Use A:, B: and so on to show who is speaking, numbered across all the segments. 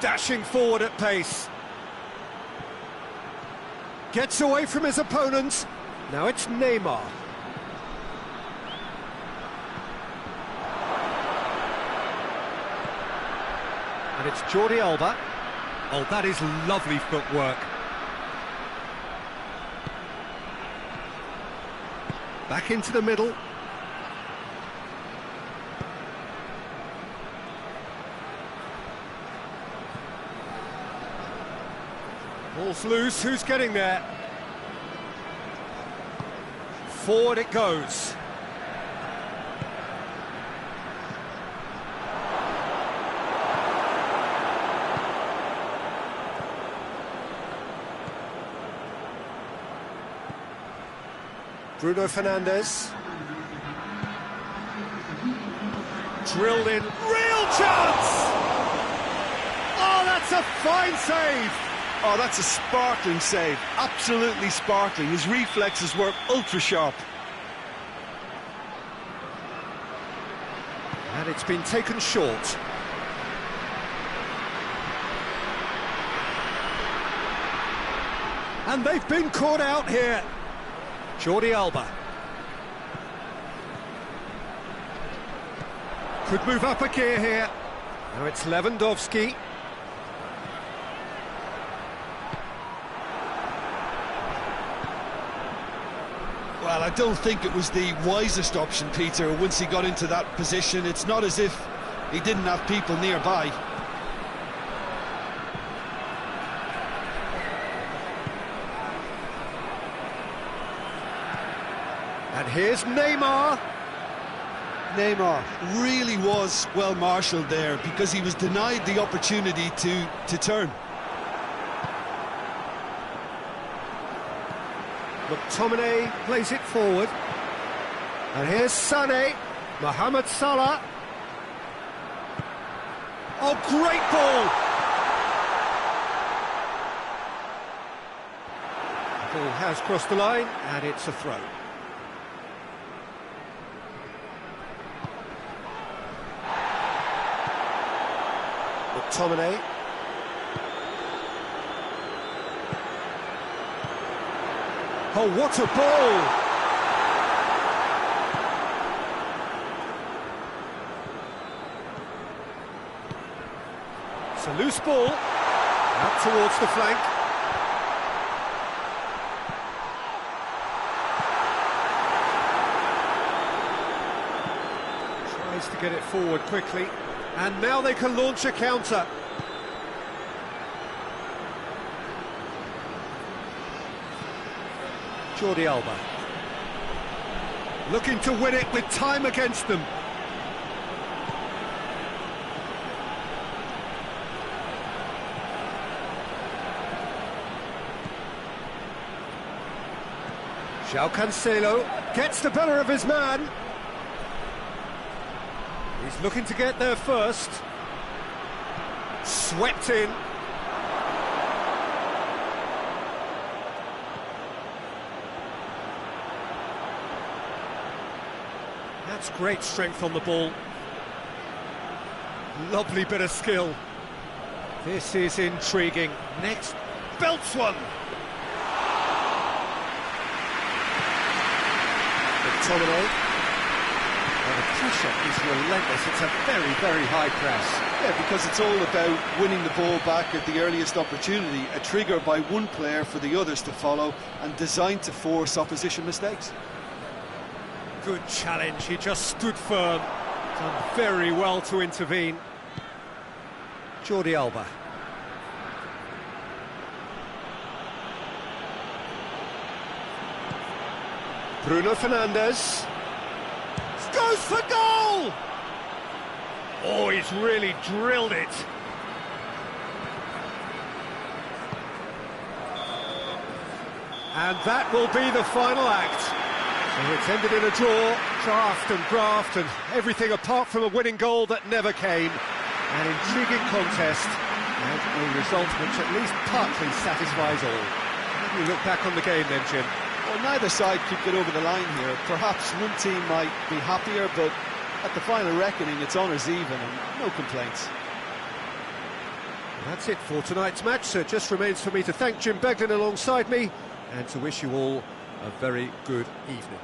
A: dashing forward at pace. Gets away from his opponent. Now it's Neymar. And it's Jordi Alba. Oh, that is lovely footwork. Back into the middle. Ball's loose, who's getting there? Forward it goes. Bruno Fernandes. Drilled in, real chance! Oh, that's a fine save!
B: Oh, that's a sparkling save, absolutely sparkling. His reflexes were ultra-sharp.
A: And it's been taken short. And they've been caught out here. Jordi Alba. Could move up a gear here. Now it's Lewandowski.
B: Well, I don't think it was the wisest option, Peter, once he got into that position. It's not as if he didn't have people nearby.
A: And here's Neymar.
B: Neymar really was well marshalled there because he was denied the opportunity to turn.
A: McTominay plays it forward. And here's Sané. Mohamed Salah. Oh, great ball! The ball has crossed the line, and it's a throw. McTominay. Oh, what a ball! It's a loose ball, out towards the flank. Tries to get it forward quickly, and now they can launch a counter. Jordi Alba. Looking to win it with time against them. João Cancelo gets the better of his man. He's looking to get there first. Swept in. That's great strength on the ball. Lovely bit of skill. This is intriguing. Next, belts one. McTominay. Well, the pressure is relentless. It's a very, very high press.
B: Yeah, because it's all about winning the ball back at the earliest opportunity, a trigger by one player for the others to follow and designed to force opposition mistakes.
A: Good challenge, he just stood firm. Done very well to intervene. Jordi Alba. Bruno Fernandes. Goes for goal! Oh, he's really drilled it. And that will be the final act. So it's ended in a draw, draft and graft and everything apart from a winning goal that never came. An intriguing contest and a result which at least partly satisfies all. How do you look back on the game then, Jim?
B: Well, neither side could get over the line here. Perhaps one team might be happier, but at the final reckoning it's honours even and no complaints.
A: That's it for tonight's match, so it just remains for me to thank Jim Beglin alongside me and to wish you all a very good evening.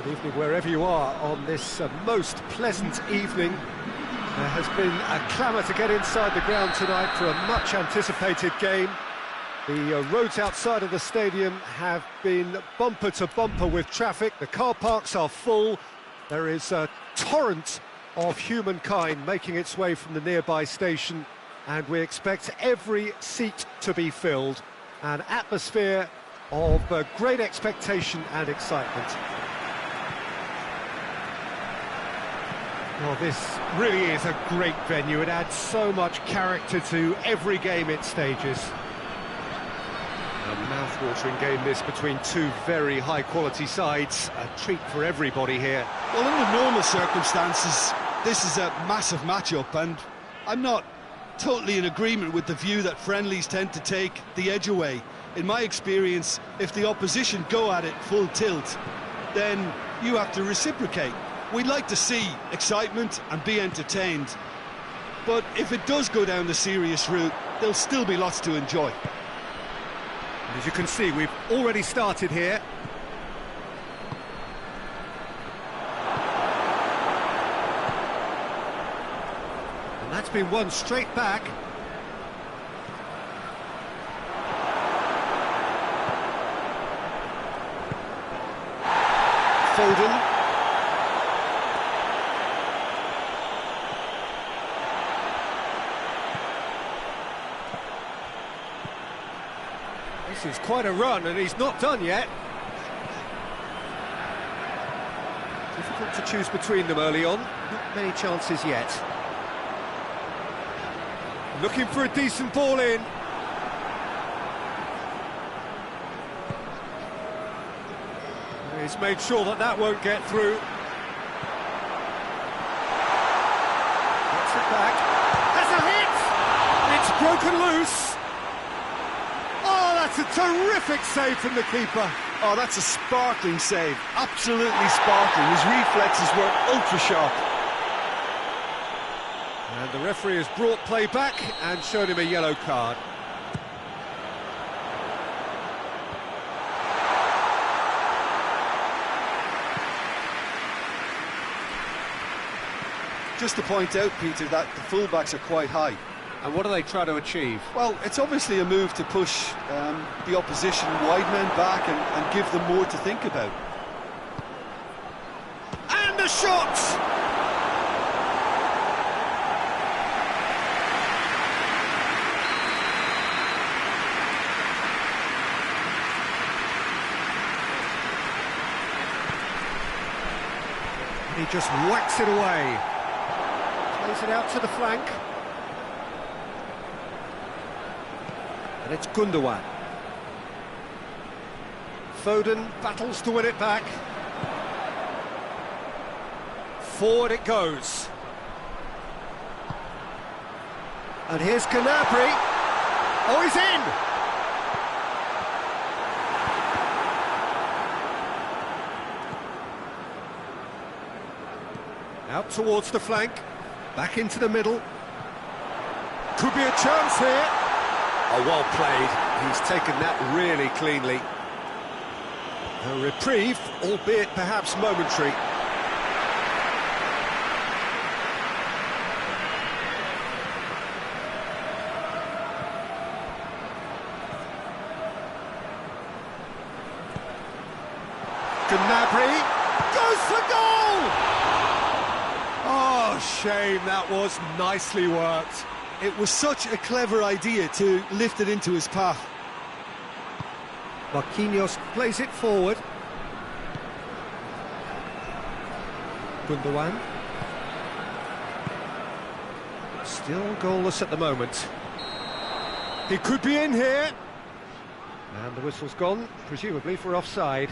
A: Good evening wherever you are on this most pleasant evening. There has been a clamour to get inside the ground tonight for a much anticipated game. The roads outside of the stadium have been bumper to bumper with traffic. The car parks are full. There is a torrent of humankind making its way from the nearby station and we expect every seat to be filled. An atmosphere of great expectation and excitement. Well, this really is a great venue. It adds so much character to every game it stages. A mouth-watering game this between two very high-quality sides. A treat for everybody here.
B: Well, under normal circumstances, this is a massive match-up, and I'm not totally in agreement with the view that friendlies tend to take the edge away. In my experience, if the opposition go at it full tilt, then you have to reciprocate. We'd like to see excitement and be entertained, but if it does go down the serious route, there'll still be lots to enjoy.
A: As you can see, we've already started here. And that's been won straight back. Foden. This is quite a run, and he's not done yet. Difficult to choose between them early on. Not many chances yet. Looking for a decent ball in. He's made sure that that won't get through. Gets it back. Has a hit! It's broken loose. Oh, that's a terrific save from the keeper.
B: Oh, that's a sparkling save. Absolutely sparkling. His reflexes were ultra-sharp.
A: And the referee has brought play back and shown him a yellow card.
B: Just to point out, Peter, that the fullbacks are quite high.
A: And what do they try to achieve?
B: Well, it's obviously a move to push the opposition wide men back and give them more to think about.
A: And the shot! He just whacks it away. Plays it out to the flank. And it's Gundogan. Foden battles to win it back. Forward it goes. And here's Gnabry. Oh, he's in! Out towards the flank. Back into the middle. Could be a chance here. Oh, well played. He's taken that really cleanly. A reprieve, albeit perhaps momentary. Gnabry goes for goal! Oh, shame, that was nicely worked.
B: It was such a clever idea to lift it into his path.
A: Marquinhos plays it forward. Gundogan. Still goalless at the moment. He could be in here. And the whistle's gone, presumably for offside.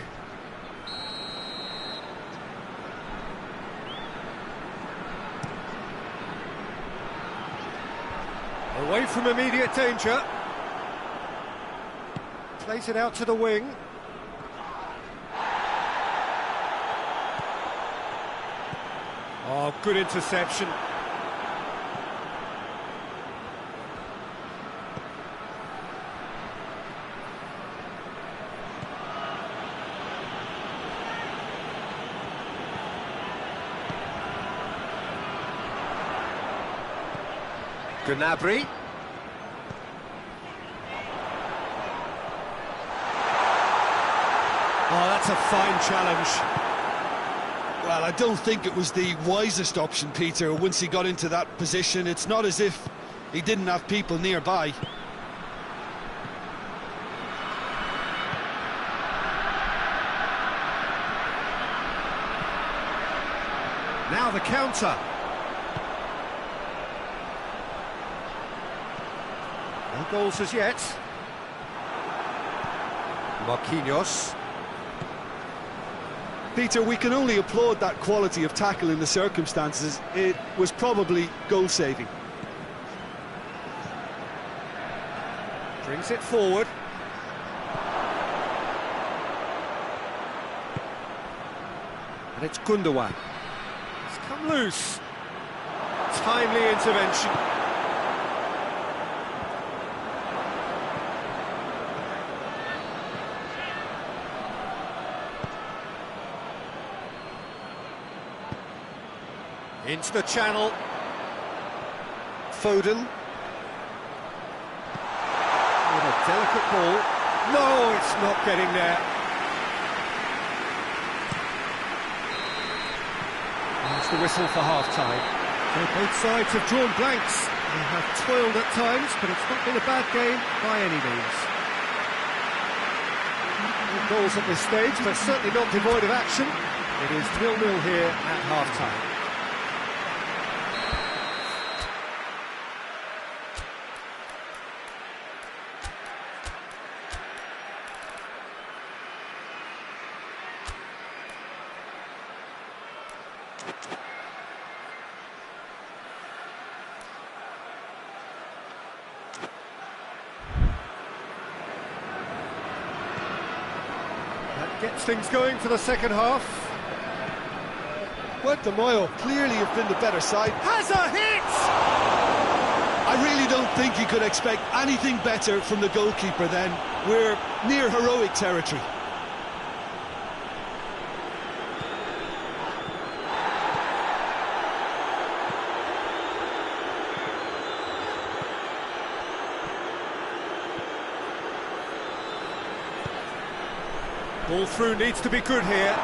A: Away from immediate danger. Plays it out to the wing. Oh, good interception. Gnabry. Oh, that's a fine challenge.
B: Well, I don't think it was the wisest option, Peter, once he got into that position. It's not as if He didn't have people nearby.
A: Now the counter. No goals as yet. Marquinhos.
B: Peter, we can only applaud that quality of tackle in the circumstances. It was probably goal-saving.
A: Brings it forward. And it's Gundogan. It's come loose. Timely intervention. Into the channel. Foden. With a delicate ball. No, it's not getting there. That's the whistle for half-time. So both sides have drawn blanks. They have toiled at times, but it's not been a bad game by any means. No goals at this stage, but certainly not devoid of action. It is 0-0 here at half-time. Gets things going for the second half.
B: Moyo clearly have been the better side.
A: Has a hit!
B: I really don't think you could expect anything better from the goalkeeper then. We're near heroic territory.
A: Ball through needs to be good here.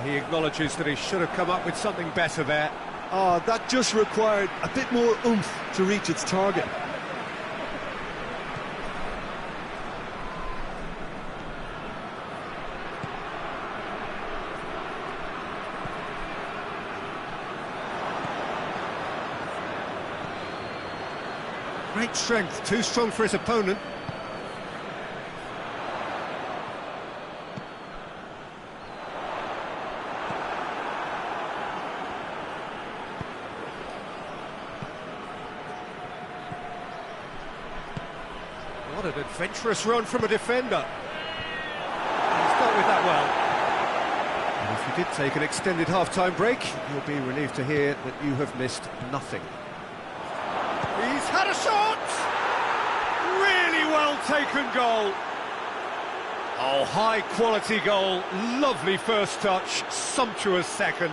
A: He acknowledges that he should have come up with something better there.
B: That just required a bit more oomph to reach its target.
A: Great strength, too strong for his opponent. What an adventurous run from a defender. He's dealt with that well. And if you did take an extended half-time break, you'll be relieved to hear that you have missed nothing. He's had a shot! Really well taken goal. Oh, high-quality goal. Lovely first touch, sumptuous second.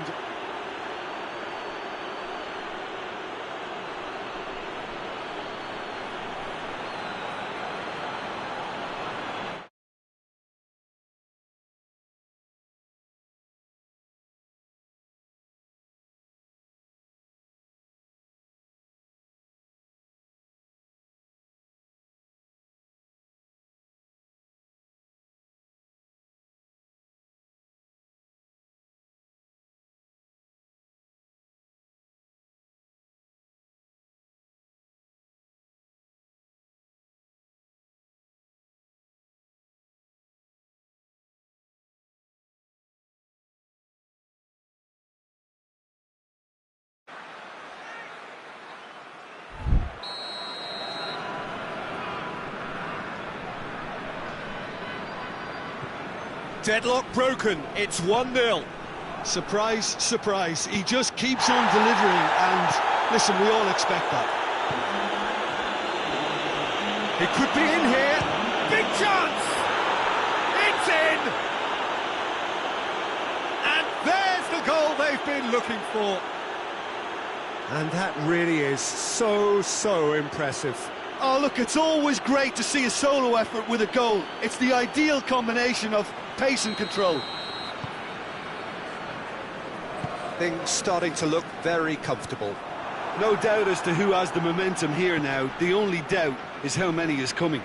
A: Deadlock broken, it's 1-0.
B: Surprise, surprise, he just keeps on delivering, and listen, we all expect that.
A: It could be in here, big chance! It's in! And there's the goal they've been looking for. And that really is so impressive.
B: Oh, look, it's always great to see a solo effort with a goal. It's the ideal combination of pace and control.
A: Things starting to look very comfortable.
B: No doubt as to who has the momentum here now. The only doubt is how many is coming.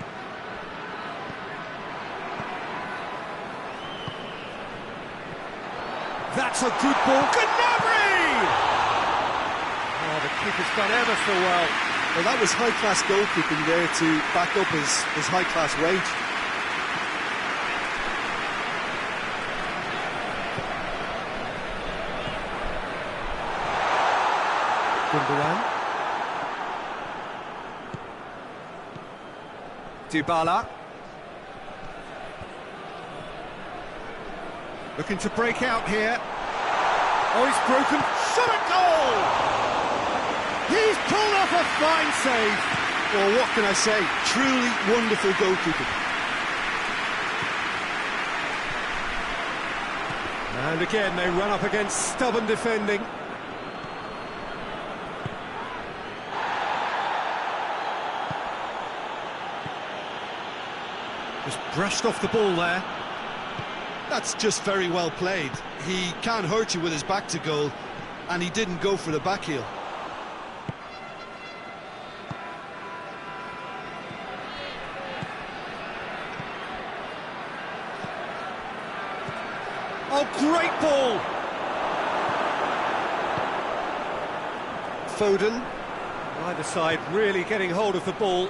A: That's a good ball. Gnabry! Oh, the keeper's done ever so well.
B: Well, that was high-class goalkeeping there to back up his high-class wage.
A: Dybala. Looking to break out here. Oh, he's broken. Shot at goal! He's pulled off a fine save.
B: Well, what can I say? Truly wonderful goalkeeping.
A: And again, they run up against stubborn defending. Just brushed off the ball there.
B: That's just very well played. He can't hurt you with his back to goal, and he didn't go for the back heel.
A: Oh, great ball! Foden. Either side really getting hold of the ball.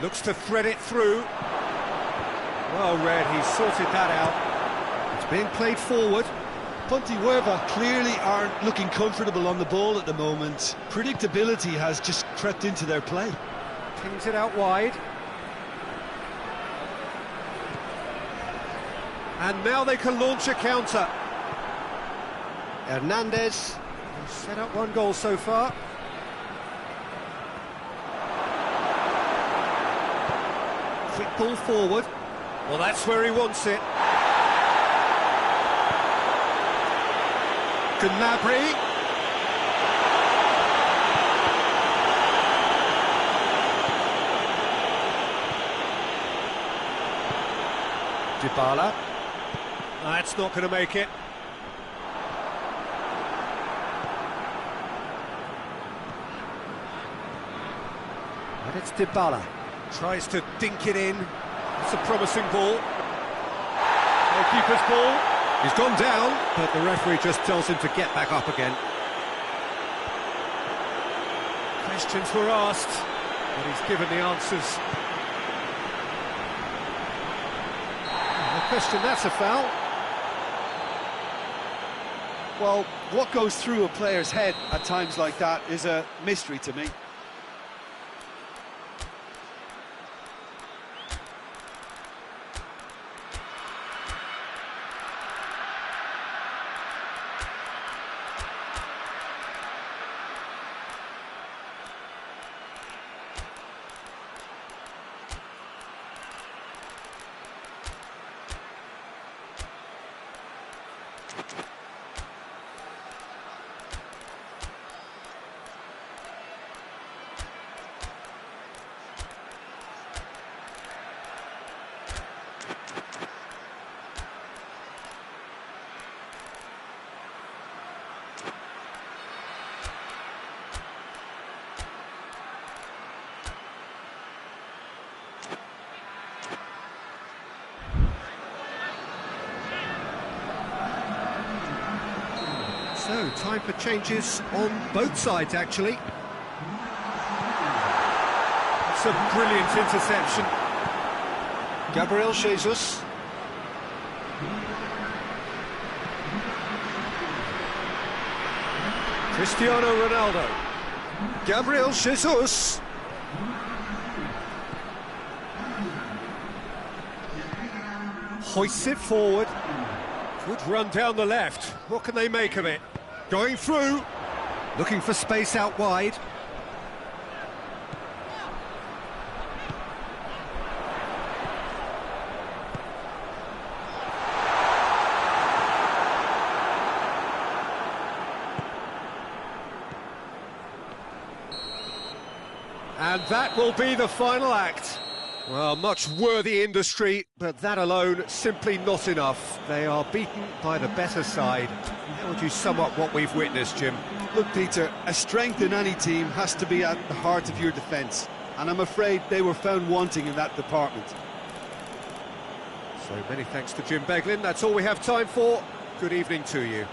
A: Looks to thread it through. Well read, he's sorted that out. It's being played forward.
B: Pontevedra clearly aren't looking comfortable on the ball at the moment. Predictability has just crept into their play.
A: Pings it out wide. And now they can launch a counter. Hernandez has set up one goal so far. Quick ball forward. Well, that's where he wants it. Gnabry. Dybala. That's not going to make it. And it's Dybala. Tries to dink it in. It's a promising ball. Keeper's ball. He's gone down, but the referee just tells him to get back up again. Questions were asked, but he's given the answers. No question, that's a foul.
B: Well, what goes through a player's head at times like that is a mystery to me.
A: So, time for changes on both sides, actually. It's a brilliant interception. Gabriel Jesus. Cristiano Ronaldo. Gabriel Jesus. Hoists it forward. Good run down the left. What can they make of it? Going through. Looking for space out wide. And that will be the final act. Well, much worthy industry, but that alone simply not enough. they are beaten by the better side. How would you sum up what we've witnessed, Jim?
B: Look, Peter, a strength in any team has to be at the heart of your defence, and I'm afraid they were found wanting in that department.
A: So many thanks to Jim Beglin. That's all we have time for. Good evening to you.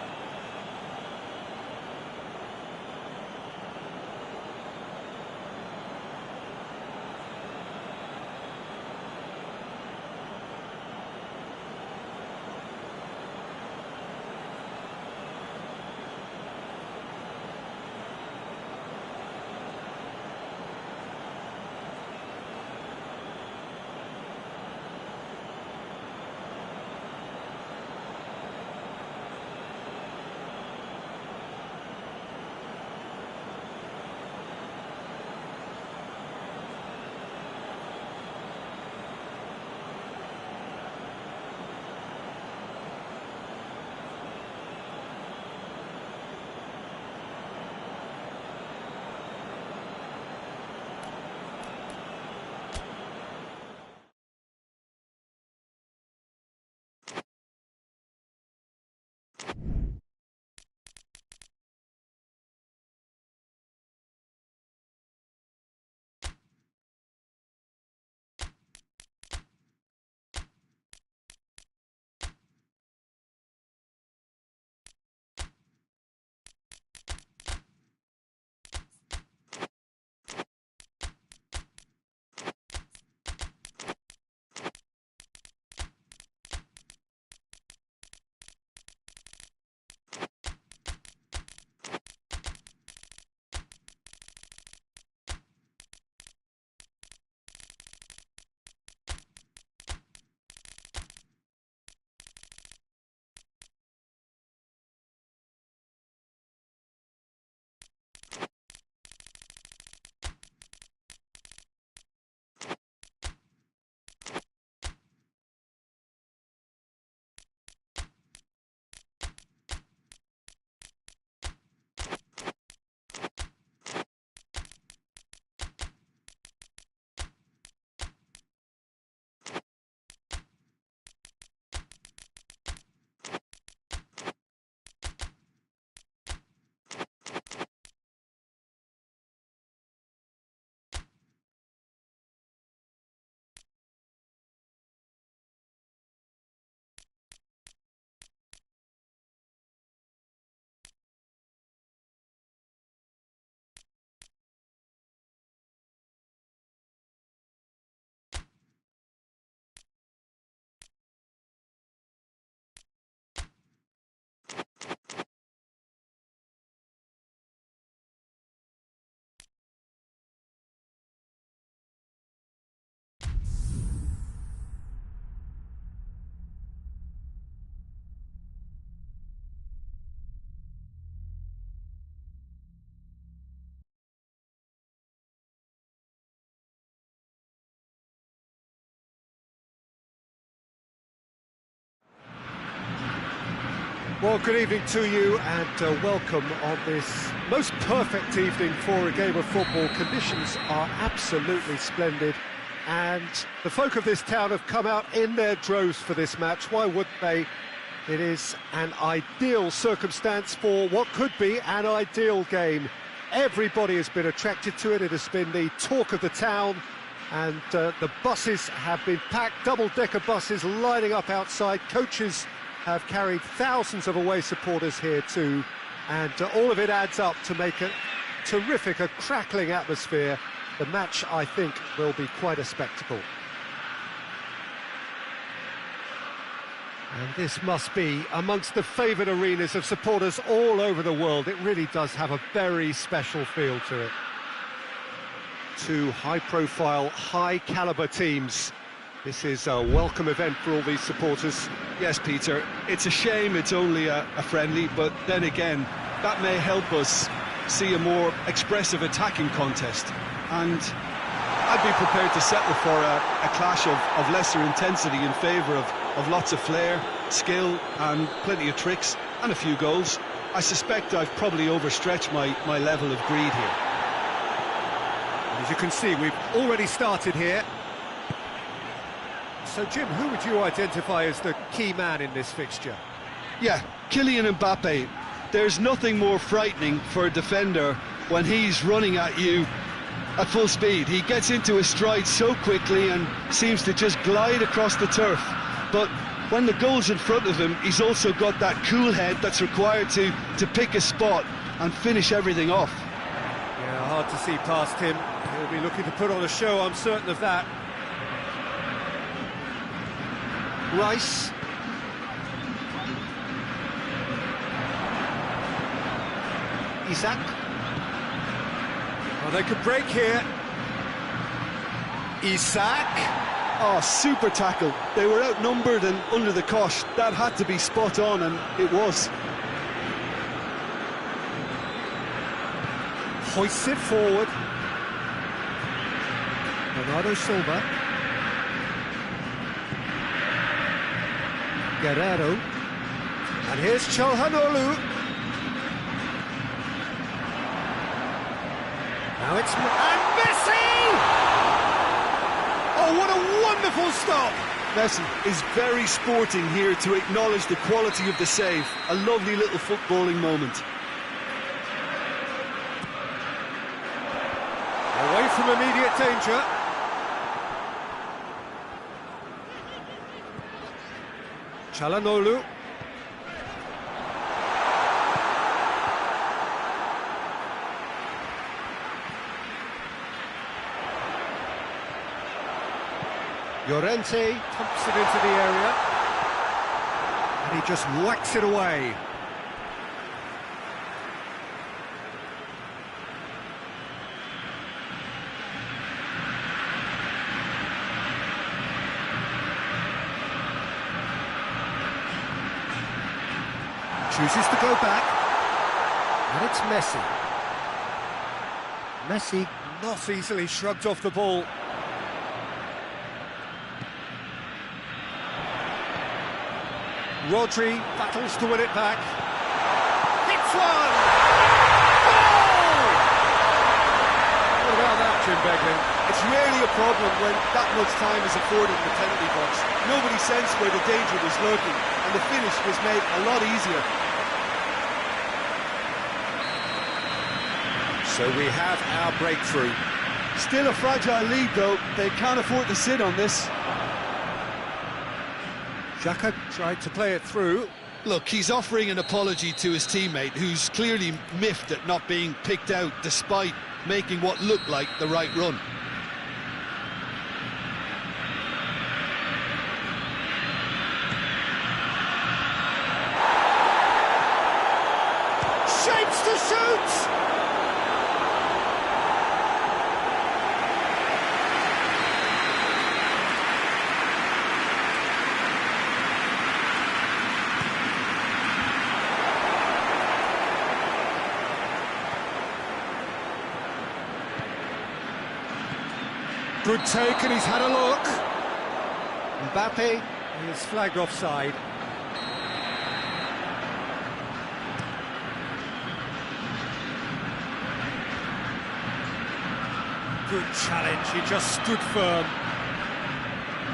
A: Well, good evening to you and welcome on this most perfect evening for a game of football. Conditions are absolutely splendid and the folk of this town have come out in their droves for this match. Why wouldn't they? It is an ideal circumstance for what could be an ideal game. Everybody has been attracted to it. It has been the talk of the town and the buses have been packed, double-decker buses lining up outside. Coaches have carried thousands of away supporters here too, and all of it adds up to make a terrific, a crackling atmosphere. The match, I think, will be quite a spectacle. And this must be amongst the favoured arenas of supporters all over the world. It really does have a very special feel to it. Two high-profile, high-calibre teams. This is a welcome event for all these supporters.
B: Yes, Peter, it's a shame it's only a friendly, but then again, that may help us see a more expressive attacking contest. And I'd be prepared to settle for a clash of lesser intensity in favour of lots of flair, skill, and plenty of tricks, and a few goals. I suspect I've probably overstretched my level of greed here.
A: As you can see, we've already started here. So, Jim, who would you identify as the key man in this fixture?
B: Yeah, Kylian Mbappe. There's nothing more frightening for a defender when he's running at you at full speed. He gets into his stride so quickly and seems to just glide across the turf. But when the goal's in front of him, he's also got that cool head that's required to pick a spot and finish everything off.
A: Yeah, hard to see past him. He'll be looking to put on a show, I'm certain of that. Rice. Isak. Oh, they could break here. Isak.
B: Oh, super tackle. They were outnumbered and under the cosh. That had to be spot on, and it was.
A: Hoists it forward. Bernardo Silva. Guerrero. And here's Çalhanoğlu. Now it's... And Messi! Oh, what a wonderful stop!
B: Messi is very sporting here to acknowledge the quality of the save. A lovely little footballing moment.
A: Away from immediate danger. Çalhanoğlu. Llorente pumps it into the area. And he just whacks it away. Chooses to go back, and it's Messi. Messi not easily shrugged off the ball. Rodri battles to win it back. Hits one! Goal! What about that, Jim Beglin?
B: It's rarely a problem when that much time is afforded in the penalty box. Nobody sensed where the danger was lurking, and the finish was made a lot easier.
A: So we have our breakthrough.
B: Still a fragile lead, though. They can't afford to sit on this.
A: Xhaka tried to play it through.
B: Look, he's offering an apology to his teammate, who's clearly miffed at not being picked out despite making what looked like the right run.
A: Shapes to shoot! Good take, and he's had a look. Mbappe is flagged offside. Good challenge, he just stood firm.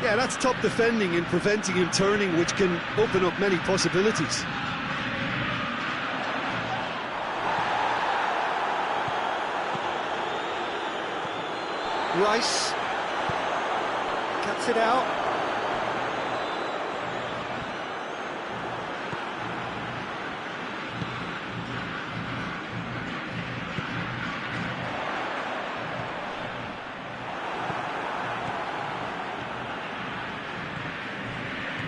B: Yeah, that's top defending and preventing him turning, which can open up many possibilities.
A: Rice cuts it out.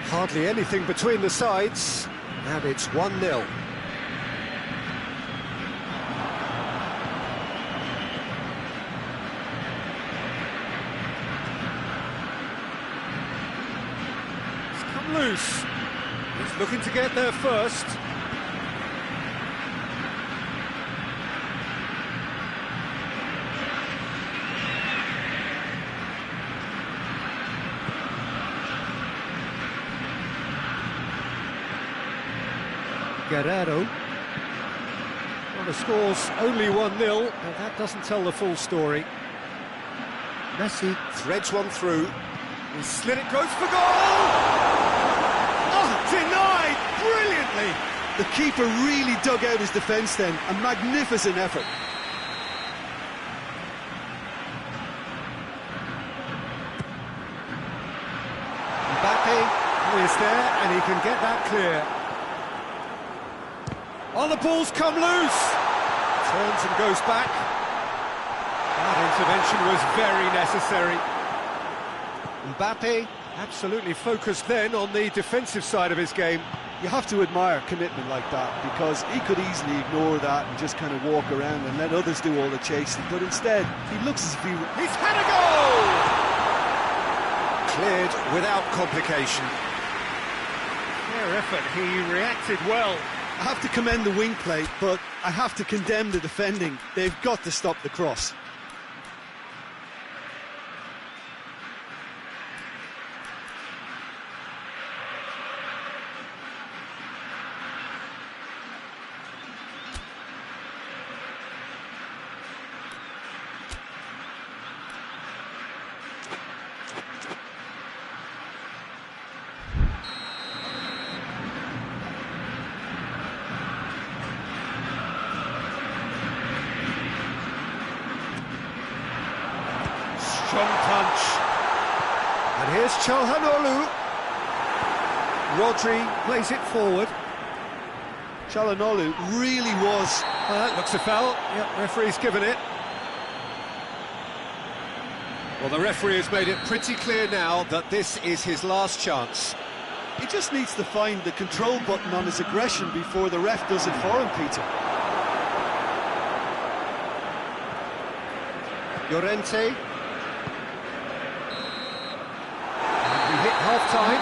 A: Hardly anything between the sides, and it's 1-0. Loose. He's looking to get there first. Guerrero. Well, the score's only 1-0, but that doesn't tell the full story. Messi threads one through. He slid it, goes for goal! Oh, denied brilliantly!
B: The keeper really dug out his defence then. A magnificent effort.
A: Mbappe is there, and he can get that clear. Oh, the ball's come loose! Turns and goes back. That intervention was very necessary. Mbappe absolutely focused then on the defensive side of his game.
B: You have to admire commitment like that, because he could easily ignore that and just kind of walk around and let others do all the chasing, but instead he looks as if
A: He's had a goal! Cleared without complication. Fair effort, he reacted well.
B: I have to commend the wing play, but I have to condemn the defending. They've got to stop the cross.
A: Strong punch. And here's Çalhanoğlu. Rodri plays it forward.
B: Çalhanoğlu really was...
A: Looks a foul. Yep, referee's given it. Well, the referee has made it pretty clear now that this is his last chance.
B: He just needs to find the control button on his aggression before the ref does it for him, Peter.
A: Llorente. We hit half-time,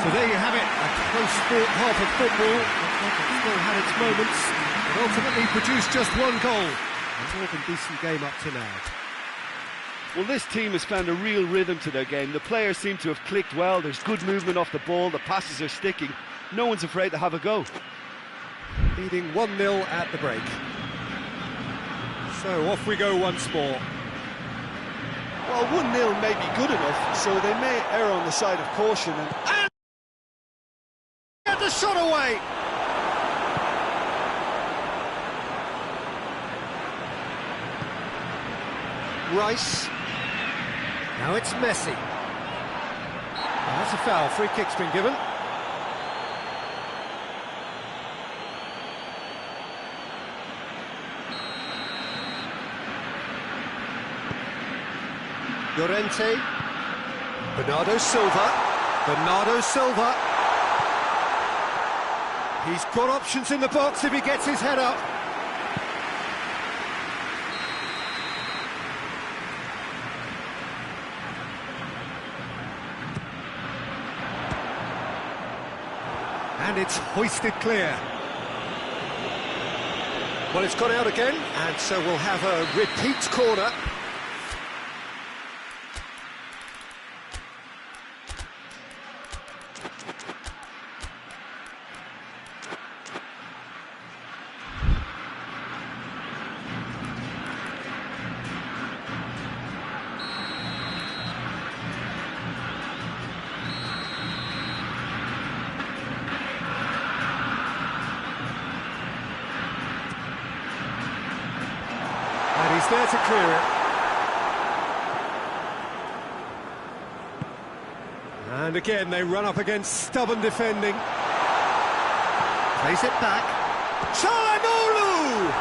A: so there you have it, a close-fought half of football. It still had its moments, but ultimately produced just one goal. A more than decent game up to now.
B: Well, this team has found a real rhythm to their game. The players seem to have clicked well, there's good movement off the ball, the passes are sticking. No one's afraid to have a go.
A: Leading 1-0 at the break. So off we go once more.
B: Well, 1-0 may be good enough, so they may err on the side of caution.
A: And get the shot away! Rice. Now it's Messi. That's a foul, free kick's been given. Llorente. Bernardo Silva. He's got options in the box if he gets his head up. And it's hoisted clear. Well, it's gone out again, and so we'll have a repeat corner. He's there to clear it. And again, they run up against stubborn defending. Plays it back. Çalhanoğlu!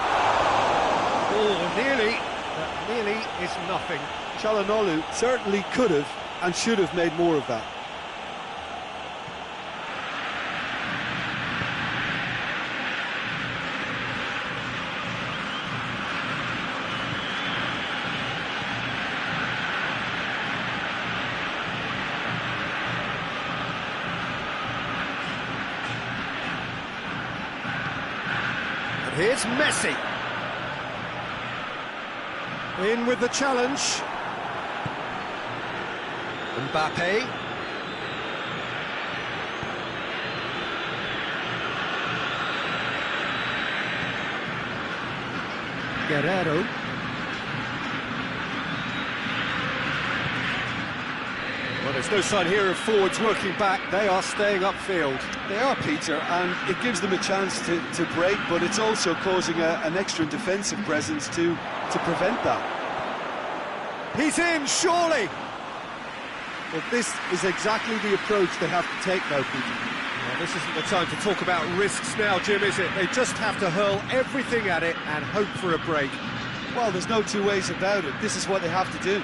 A: Oh, nearly. That nearly is nothing.
B: Çalhanoğlu certainly could have and should have made more of that.
A: Here's Messi. In with the challenge. Mbappe. Guerrero. Well, There's no sign here of forwards working back, they are staying upfield.
B: They are, Peter, and it gives them a chance to break, but it's also causing an extra defensive presence to prevent that.
A: He's in, surely!
B: But this is exactly the approach they have to take now, Peter.
A: Well, this isn't the time to talk about risks now, Jim, is it? They just have to hurl everything at it and hope for a break.
B: Well, there's no two ways about it. This is what they have to do.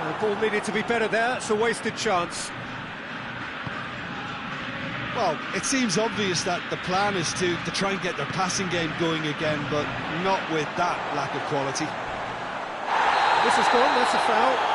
A: The ball needed to be better there, it's a wasted chance.
B: Well, it seems obvious that the plan is to try and get their passing game going again, but not with that lack of quality.
A: This is gone, that's a foul.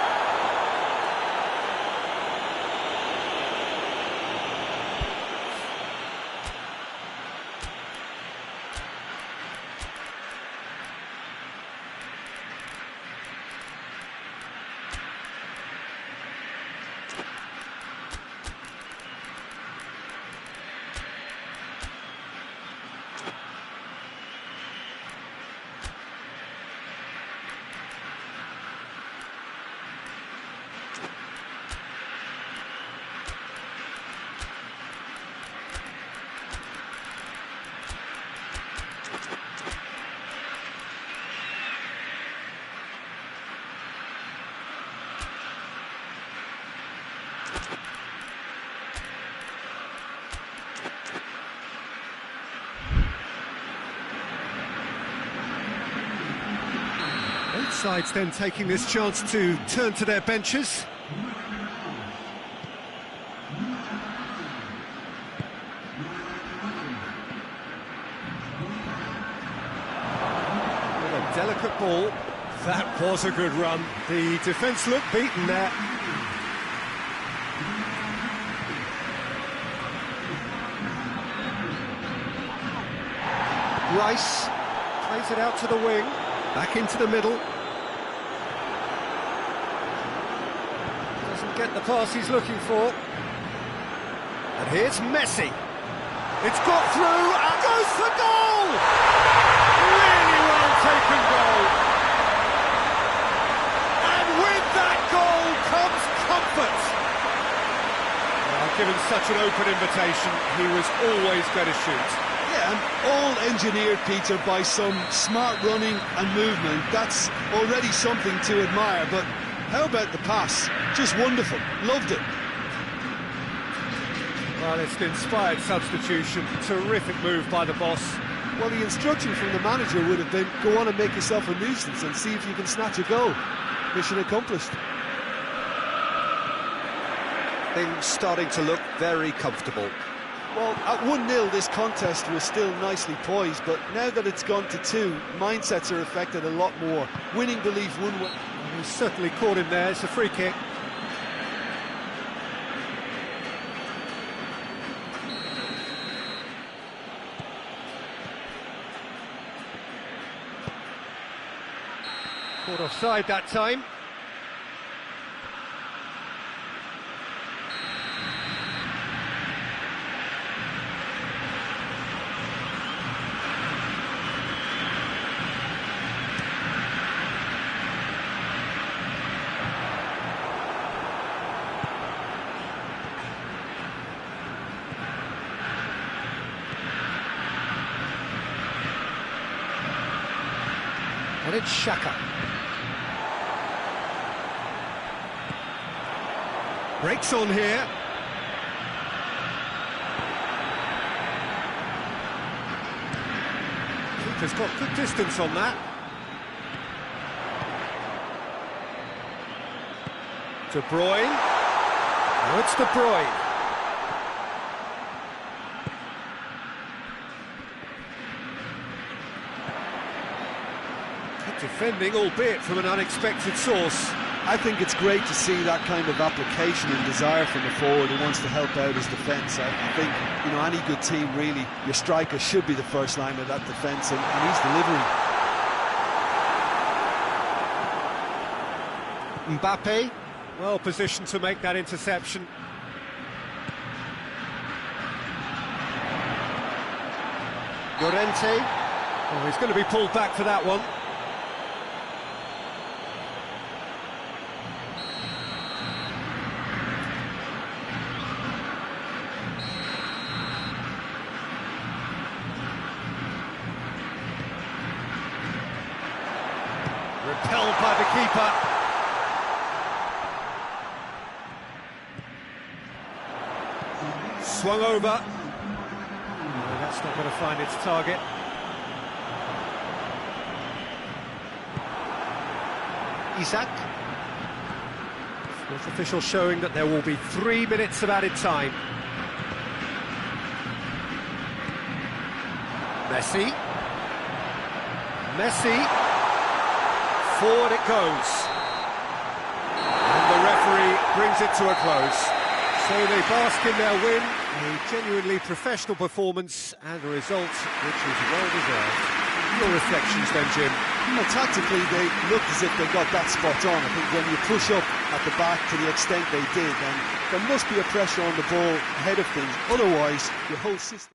A: Both sides then taking this chance to turn to their benches. With a delicate ball, that was a good run. The defence looked beaten there. Rice plays it out to the wing. Back into the middle. Doesn't get the pass he's looking for. And here's Messi. It's got through and goes for goal! Really well taken goal. And with that goal comes comfort. Well, given such an open invitation, he was always going to shoot.
B: Yeah, and all engineered, Peter, by some smart running and movement. That's already something to admire, but how about the pass? Just wonderful. Loved it.
A: Well, it's an inspired substitution. Terrific move by the boss.
B: Well, the instruction from the manager would have been, go on and make yourself a nuisance and see if you can snatch a goal. Mission accomplished.
A: Things starting to look very comfortable.
B: Well, at 1-0, this contest was still nicely poised, but now that it's gone to 2, mindsets are affected a lot more. Winning belief one way.
A: He's certainly caught him there. It's a free kick. Caught offside that time. And it's Xhaka. Breaks on here. Keeper's got good distance on that. De Bruyne. Now it's De Bruyne. Defending, albeit from an unexpected source.
B: I think it's great to see that kind of application and desire from the forward who wants to help out his defence. I think, you know, any good team, really, your striker should be the first line of that defence, and he's delivering.
A: Mbappe, well positioned to make that interception. Llorente, oh, he's going to be pulled back for that one. repelled by the keeper. Swung over. No, that's not going to find its target. Isaac. Fourth official showing that there will be 3 minutes of added time. Messi. Forward it goes. And the referee brings it to a close. So they bask in their win, a genuinely professional performance and a result which is well deserved. Your reflections then, Jim?
B: Well, tactically, they looked as if they got that spot on. I think when you push up at the back to the extent they did, then there must be a pressure on the ball ahead of things. Otherwise, your whole system...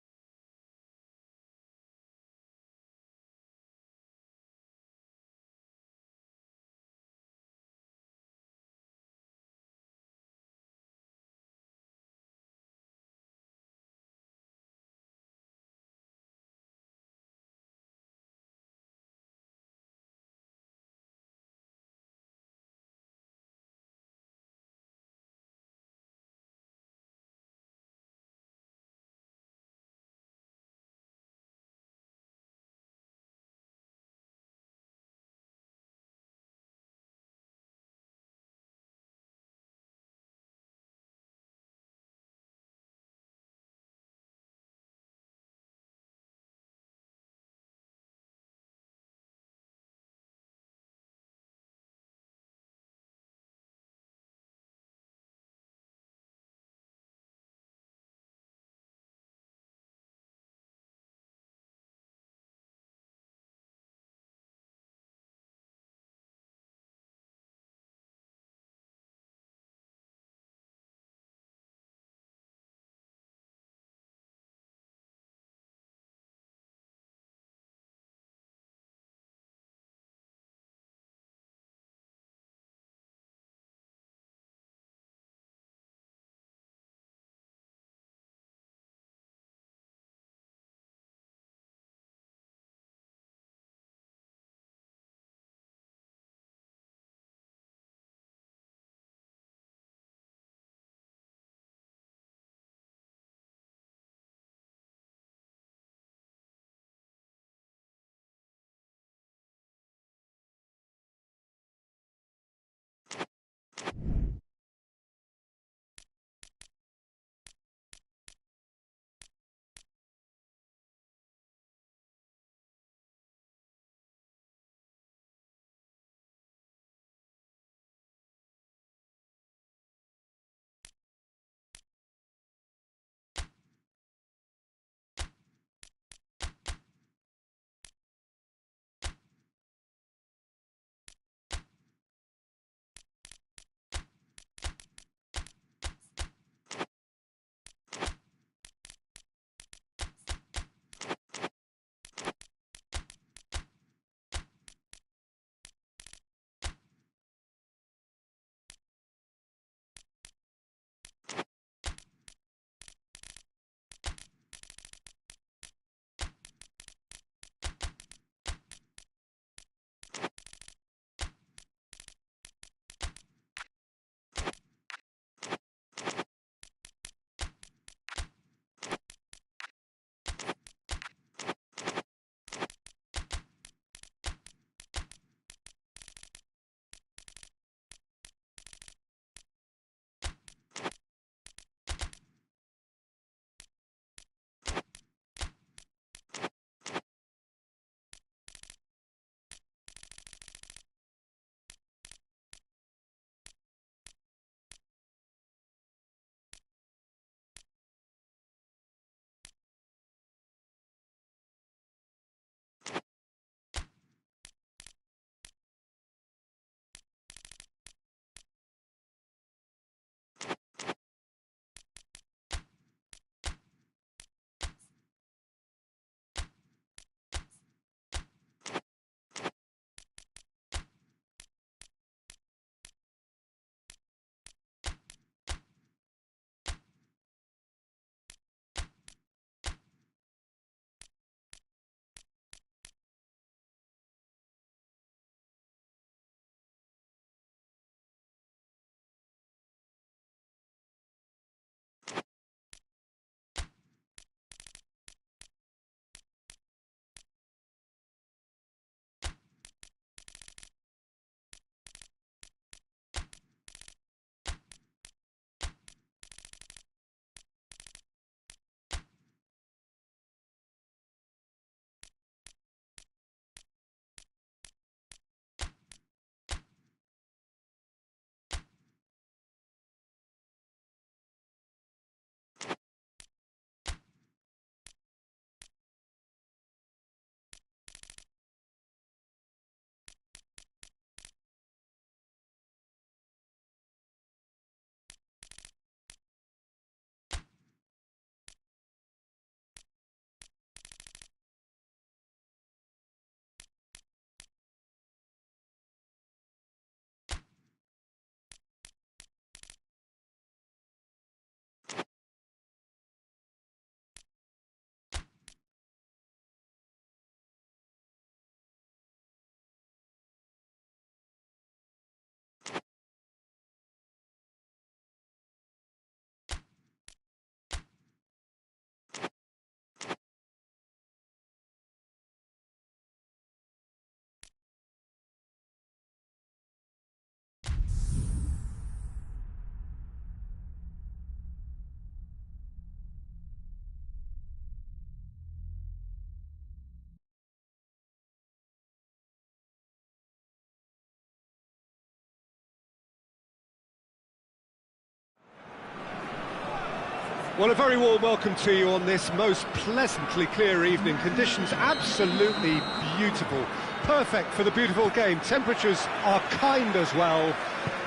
A: Well, a very warm welcome to you on this most pleasantly clear evening. Conditions absolutely beautiful. Perfect for the beautiful game. Temperatures are kind as well.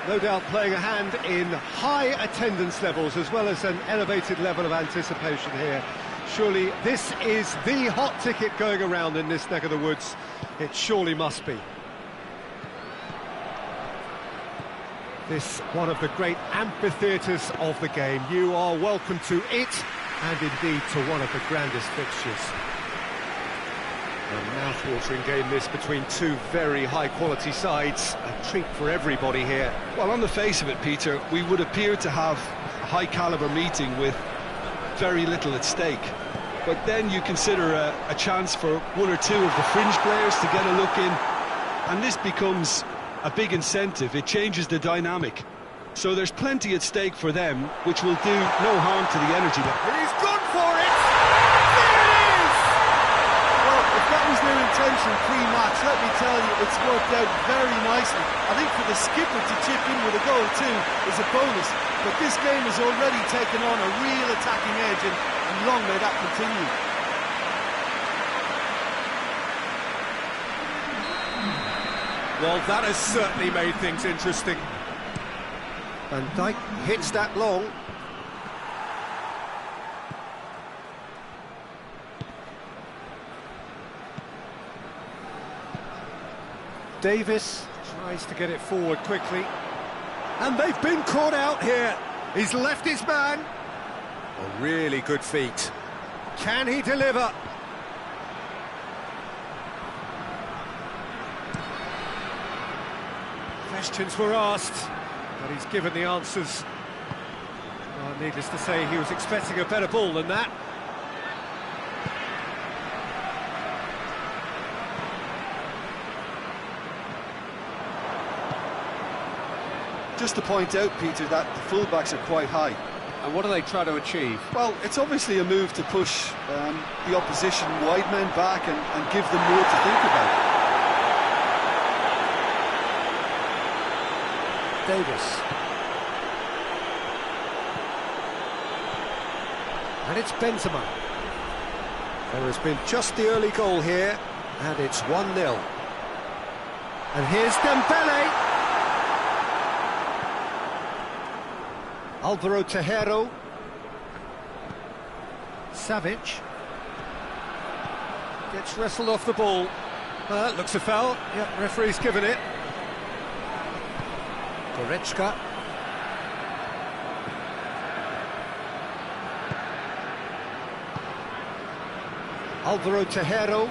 A: No doubt playing a hand in high attendance levels as well as an elevated level of anticipation here. Surely this is the hot ticket going around in this neck of the woods. It surely must be. This one of the great amphitheatres of the game. You are welcome to it, and indeed to one of the grandest fixtures. A mouth-watering game this between two very high-quality sides. A treat for everybody here.
B: Well, on the face of it, Peter, we would appear to have a high-caliber meeting with very little at stake. But then you consider a chance for one or two of the fringe players to get a look in, and this becomes a big incentive. It changes the dynamic. So there's plenty at stake for them, which will do no harm to the energy level.
A: He's gone for it! There it is!
C: Well, if that was their intention pre-match, let me tell you, it's worked out very nicely. I think for the skipper to chip in with a goal too is a bonus. But this game has already taken on a real attacking edge, and long may that continue.
A: Well, that has certainly made things interesting. Van Dijk hits that long. Davis tries to get it forward quickly. And they've been caught out here. He's left his man. A really good feat. Can he deliver? Questions were asked, but he's given the answers. Well, needless to say, he was expecting a better ball than that.
B: Just to point out, Peter, that the fullbacks are quite high.
A: And what do they try to achieve?
B: Well, it's obviously a move to push the opposition wide men back and give them more to think about.
A: Davis. And it's Benzema. There has been just the early goal here, and it's 1-0. And here's Dembele. Alvaro Tejero. Savic. Gets wrestled off the ball. Looks a foul. Yep, referee's given it. Goretzka. Alvaro Tejero.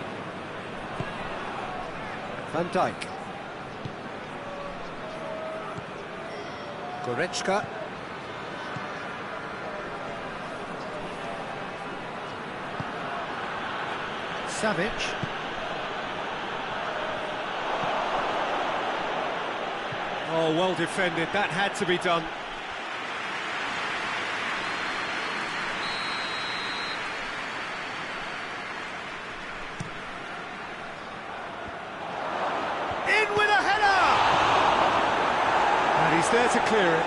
A: Van Dijk. Goretzka. Savic. Oh, well defended. That had to be done. In with a header! And he's there to clear it.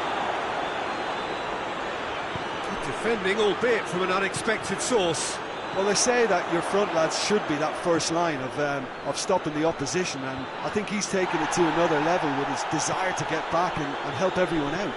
A: Good defending, albeit from an unexpected source.
B: Well, they say that your front lads should be that first line of stopping the opposition, and I think he's taken it to another level with his desire to get back and help everyone out.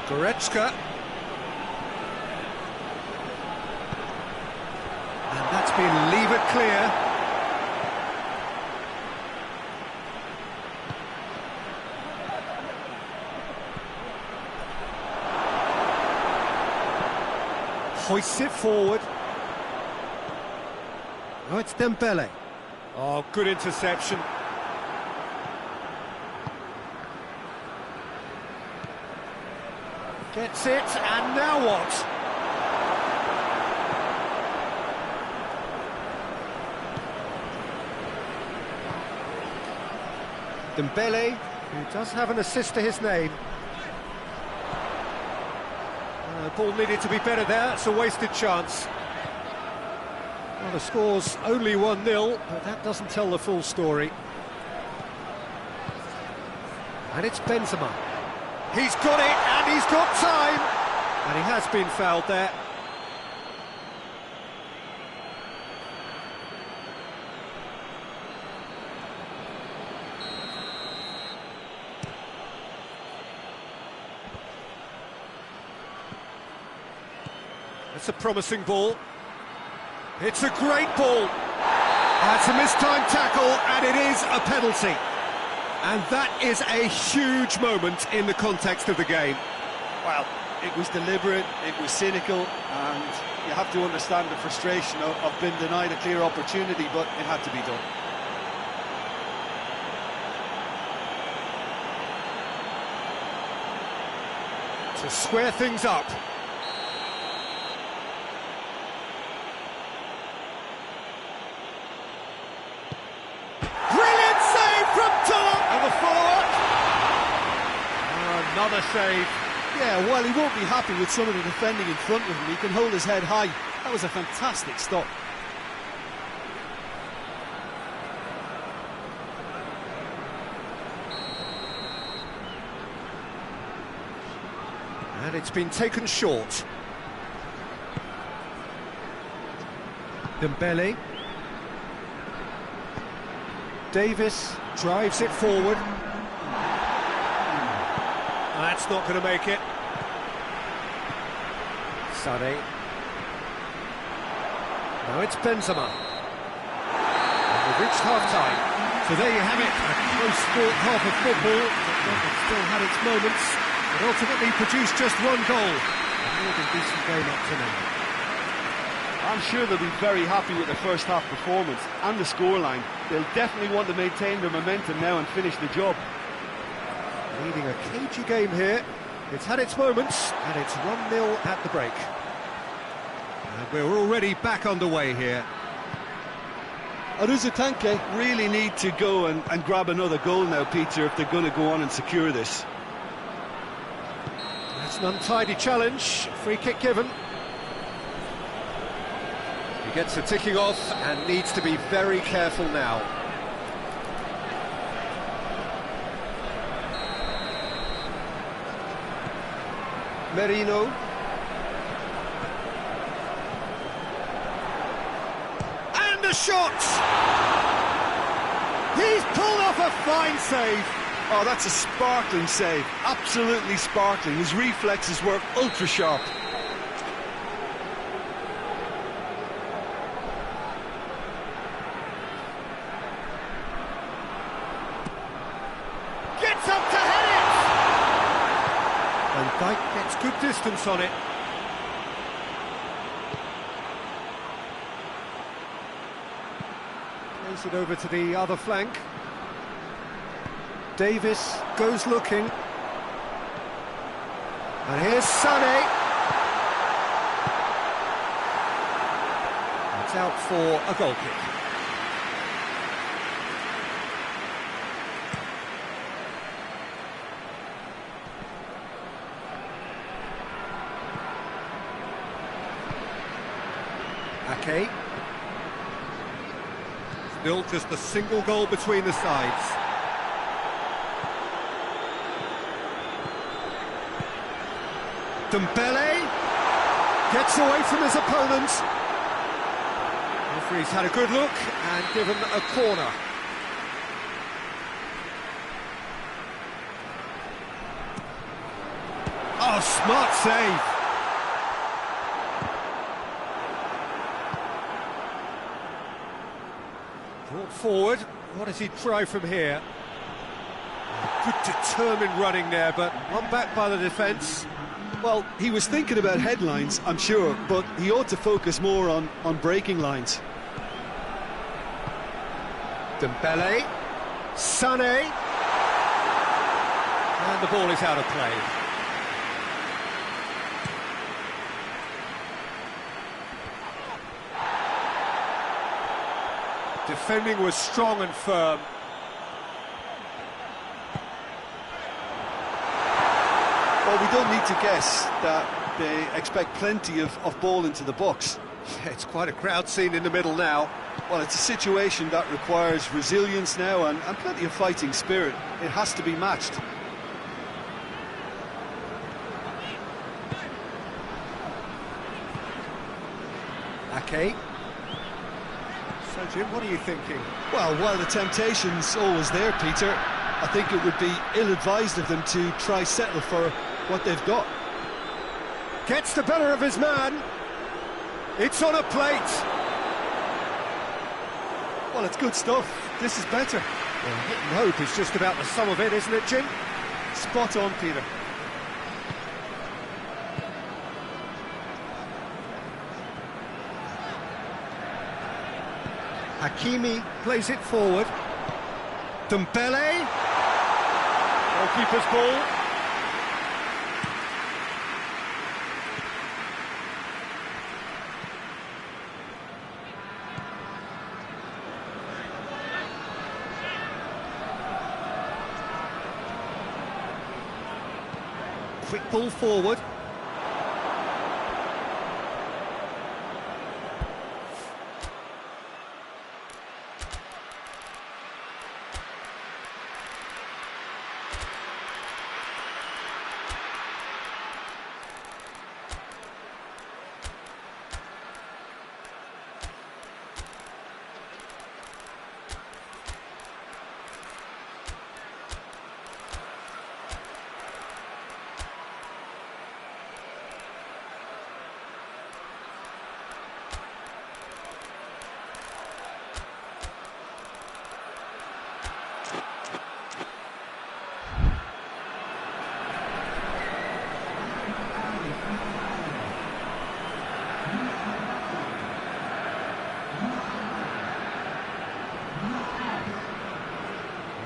A: Goretzka. And that's been levered clear. Hoists it forward. Oh, it's Dembele. Oh, good interception. Gets it, and now what? Dembele, who does have an assist to his name. Liverpool needed to be better there. It's a wasted chance. Well, the score's only 1-0, but that doesn't tell the full story. And it's Benzema. He's got it, and he's got time! And he has been fouled there. It's a promising ball. It's a great ball. That's a mistimed tackle, and it is a penalty. And that is a huge moment in the context of the game.
C: Well, it was deliberate, it was cynical, and you have to understand the frustration of being denied a clear opportunity, but it had to be done.
A: To square things up. Another save.
C: Yeah, well, he won't be happy with some of the defending in front of him. He can hold his head high. That was a fantastic stop.
A: And it's been taken short. Dembele. Davis drives it forward. That's not going to make it. Sané. Now it's Benzema. And we've reached half-time. So there you have it, a close-fought half of football, but it still had its moments. It ultimately produced just one goal. A more than decent game up to now.
C: I'm sure they'll be very happy with their first half performance and the scoreline. They'll definitely want to maintain their momentum now and finish the job.
A: Leading a cagey game here. It's had its moments, and it's 1-0 at the break. And we're already back underway here.
C: Aruzatanke really need to go and grab another goal now, Peter, if they're going to go on and secure this.
A: That's an untidy challenge. Free kick given. He gets the ticking off and needs to be very careful now. Merino. And a shot! He's pulled off a fine save.
C: Oh, that's a sparkling save. Absolutely sparkling. His reflexes work ultra sharp.
A: Gets up to head it! And Dyke gets good distance on it. Plays it over to the other flank. Davis goes looking. And here's Sané. It's out for a goal kick. Ake. Still just a single goal between the sides. Dembele gets away from his opponent. Referee's had a good look and given a corner. Oh, smart save. Brought forward. What does he try from here? Good determined running there, but one back by the defence.
C: Well, he was thinking about headlines, I'm sure, but he ought to focus more on breaking lines.
A: Dembele, Sané, and the ball is out of play. Defending was strong and firm.
B: Well, we don't need to guess that they expect plenty of ball into the box.
A: Yeah, it's quite a crowd scene in the middle now.
B: Well, it's a situation that requires resilience now and plenty of fighting spirit. It has to be matched.
A: Ake. So, Jim, what are you thinking?
B: Well, while the temptation's always there, Peter, I think it would be ill-advised of them to try settle for what they've got.
A: Gets the better of his man. It's on a plate.
B: Well, it's good stuff. This is better.
A: Well, hit and hope is just about the sum of it, isn't it, Jim?
B: Spot on, Peter.
A: Hakimi plays it forward. Dembele. Goalkeeper's ball. Quick ball forward.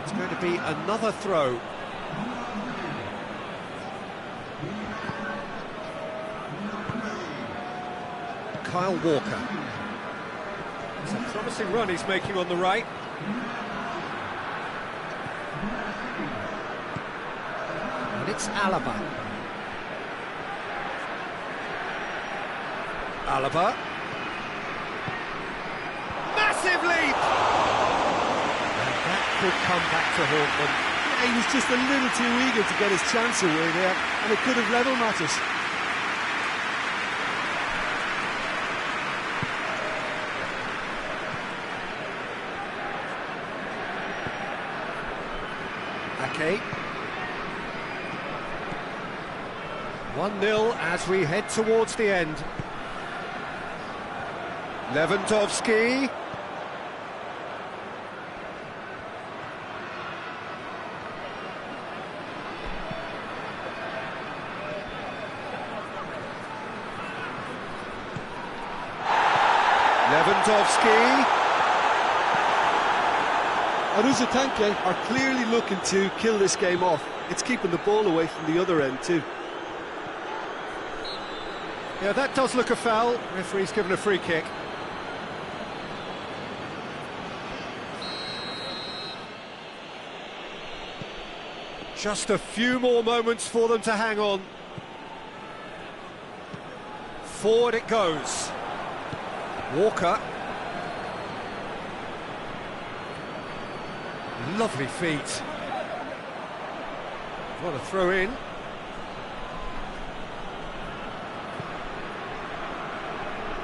A: It's going to be another throw. Kyle Walker. It's a promising run he's making on the right. And it's Alaba. Alaba. Massive leap! And that could come back to haunt them.
B: Yeah, he was just a little too eager to get his chance away there, and it could have level matters.
A: Ake. 1-0 as we head towards the end. Lewandowski. Lewandowski.
B: Aruza Tanke are clearly looking to kill this game off. It's keeping the ball away from the other end too.
A: Yeah, that does look a foul. Referee's given a free kick. Just a few more moments for them to hang on. Forward it goes. Walker. Lovely feet. What a throw in.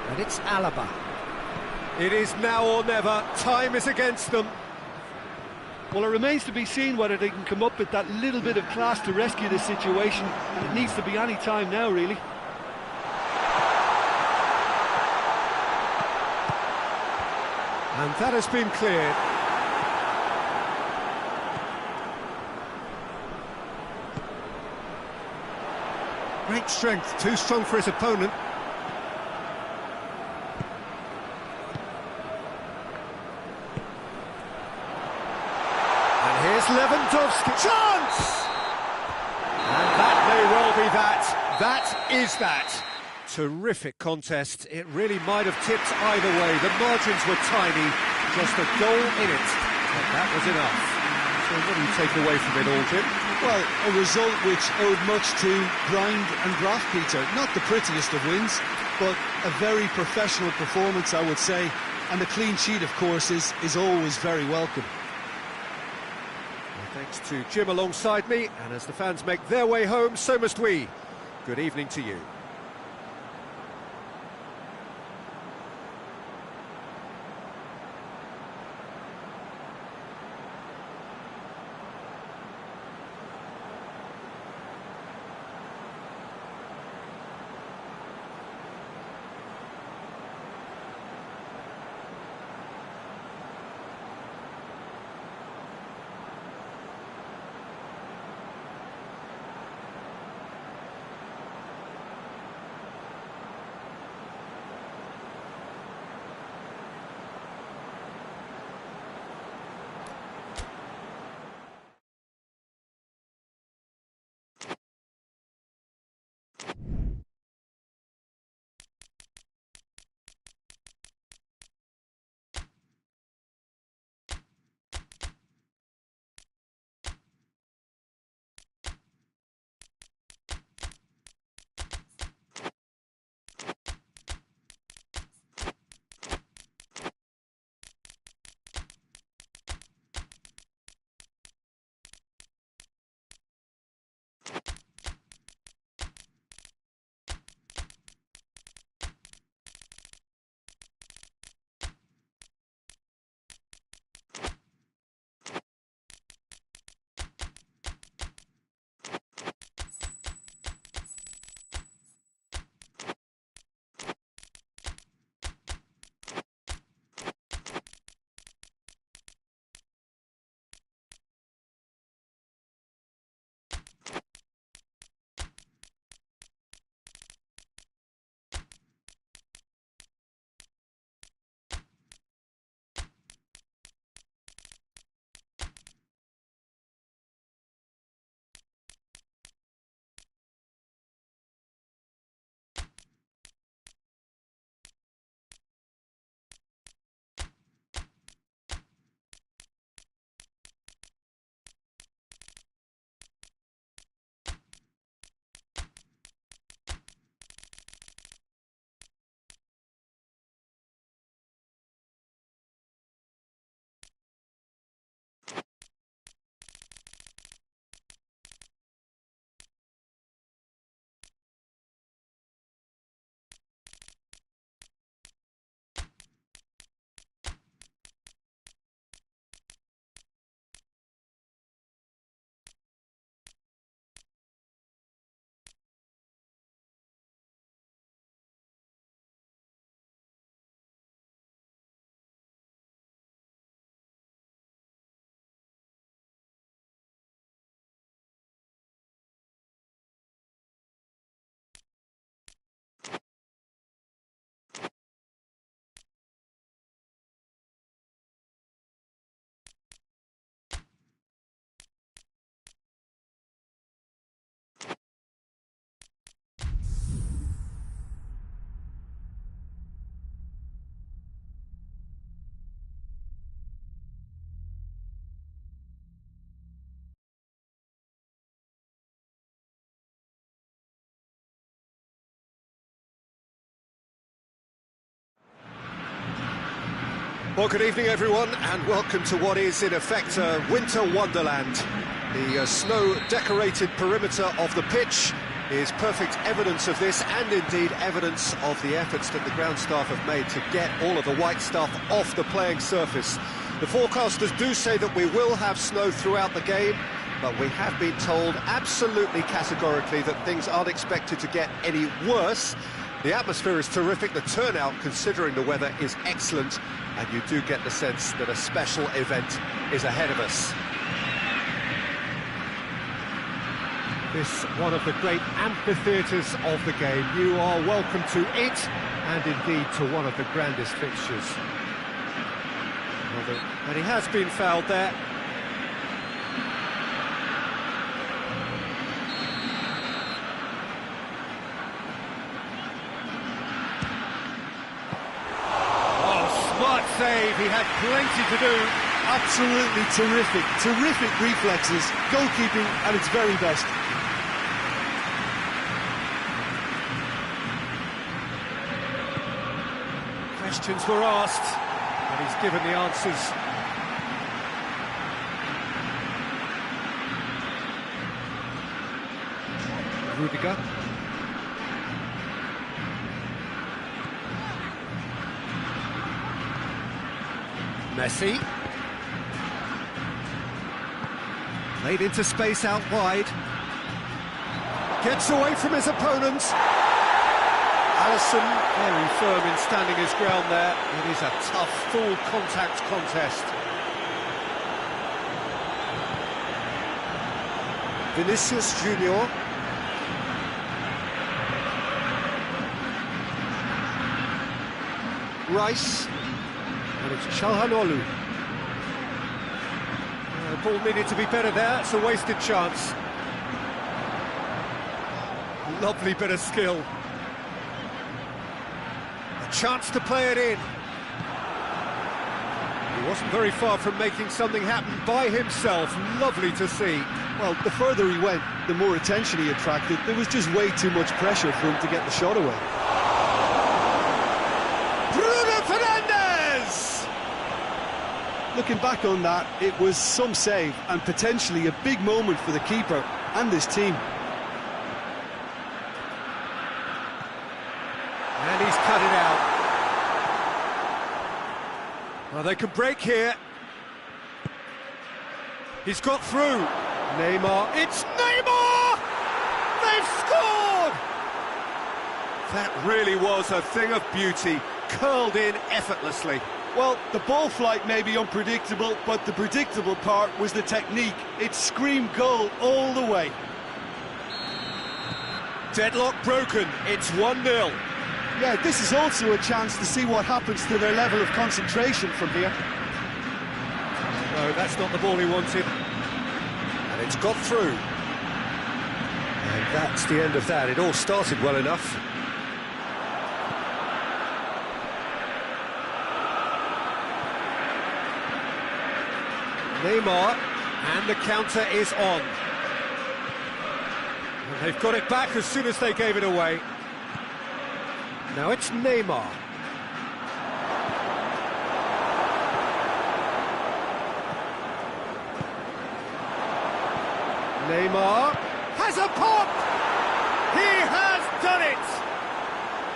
A: And it's Alaba. It is now or never. Time is against them.
B: Well, it remains to be seen whether they can come up with that little bit of class to rescue this situation, and it needs to be any time now, really.
A: And that has been cleared. Great strength, too strong for his opponent. And here's Lewandowski. Chance! And that may well be that. That is that. Terrific contest. It really might have tipped either way. The margins were tiny, just a goal in it. But that was enough. So what do you take away from it all, Jim?
B: Well, a result which owed much to grind and graft, Peter. Not the prettiest of wins, but a very professional performance, I would say. And a clean sheet, of course, is always very welcome.
A: Well, thanks to Jim alongside me, and as the fans make their way home, so must we. Good evening to you. Well, good evening, everyone, and welcome to what is, in effect, a winter wonderland. The snow-decorated perimeter of the pitch is perfect evidence of this, and indeed evidence of the efforts that the ground staff have made to get all of the white stuff off the playing surface. The forecasters do say that we will have snow throughout the game, but we have been told absolutely categorically that things aren't expected to get any worse. The atmosphere is terrific, the turnout, considering the weather, is excellent, and you do get the sense that a special event is ahead of us. This one of the great amphitheatres of the game. You are welcome to it, and indeed to one of the grandest fixtures. And he has been fouled there. Smart save, he had plenty to do.
C: Absolutely terrific, terrific reflexes, goalkeeping at its very best.
A: Questions were asked, and he's given the answers. Rudiger. Messi. Played into space out wide. Gets away from his opponents. Alisson very firm in standing his ground there. It is a tough, full contact contest. Vinicius Junior. Rice. And it's Çalhanoğlu. The ball needed to be better there. It's a wasted chance. Lovely bit of skill. A chance to play it in. He wasn't very far from making something happen by himself. Lovely to see.
C: Well, the further he went, the more attention he attracted. There was just way too much pressure for him to get the shot away. Looking back on that, it was some save and potentially a big moment for the keeper and his team.
A: And he's cut it out. Well, they can break here. He's got through. Neymar. It's Neymar! They've scored! That really was a thing of beauty, curled in effortlessly.
C: Well, the ball flight may be unpredictable, but the predictable part was the technique. It screamed goal all the way.
A: Deadlock broken, it's 1-0.
C: Yeah, this is also a chance to see what happens to their level of concentration from here.
A: No, that's not the ball he wanted. And it's got through. And that's the end of that. It all started well enough. Neymar, and the counter is on. And they've got it back as soon as they gave it away. Now it's Neymar. Neymar has a pop! He has done it!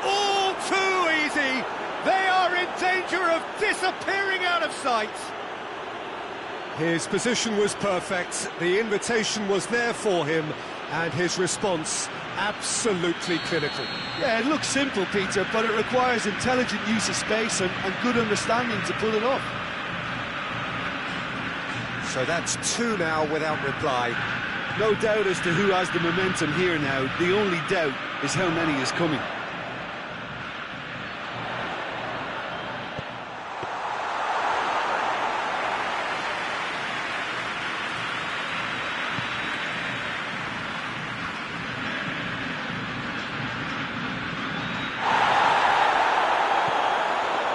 A: All too easy! They are in danger of disappearing out of sight! His position was perfect, the invitation was there for him, and his response absolutely clinical.
C: Yeah, it looks simple, Peter, but it requires intelligent use of space and good understanding to pull it off.
A: So that's 2 now without reply.
C: No doubt as to who has the momentum here now. The only doubt is how many is coming.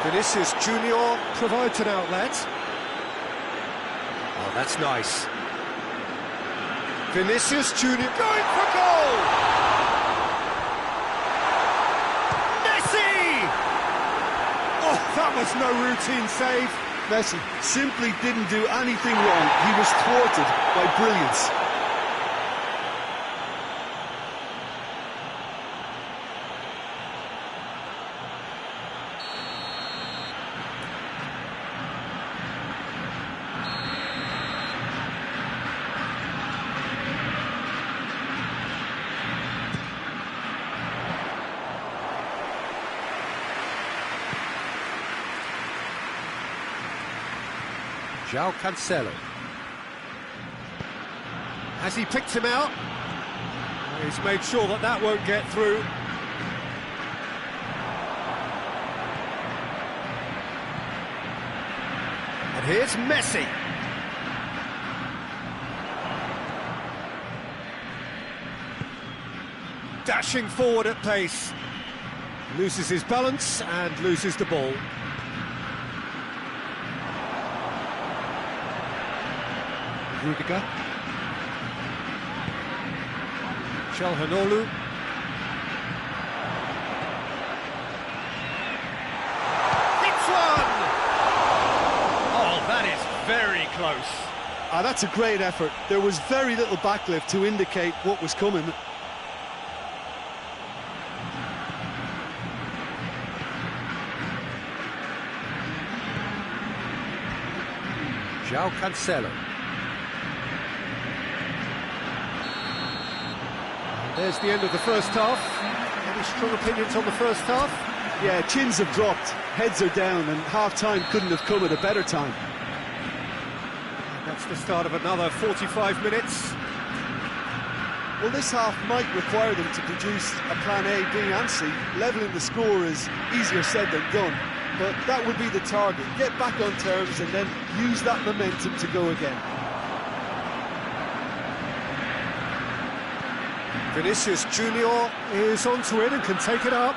A: Vinicius Junior provides an outlet. Oh, that's nice. Vinicius Junior going for goal! Messi! Oh, that was no routine save.
C: Messi simply didn't do anything wrong. He was thwarted by brilliance.
A: João Cancelo. Has he picked him out? He's made sure that that won't get through. And here's Messi. Dashing forward at pace. Loses his balance and loses the ball. Rudiger. Çalhanoğlu. Hits one! Oh, that is very close.
B: That's a great effort. There was very little backlift to indicate what was coming.
A: João Cancelo. There's the end of the first half. Any strong opinions on the first half?
B: Yeah, chins have dropped, heads are down, and half-time couldn't have come at a better time.
A: And that's the start of another 45 minutes.
C: Well, this half might require them to produce a plan A, B and C. Levelling the score is easier said than done, but that would be the target. Get back on terms and then use that momentum to go again.
A: Vinicius Junior is onto it and can take it up.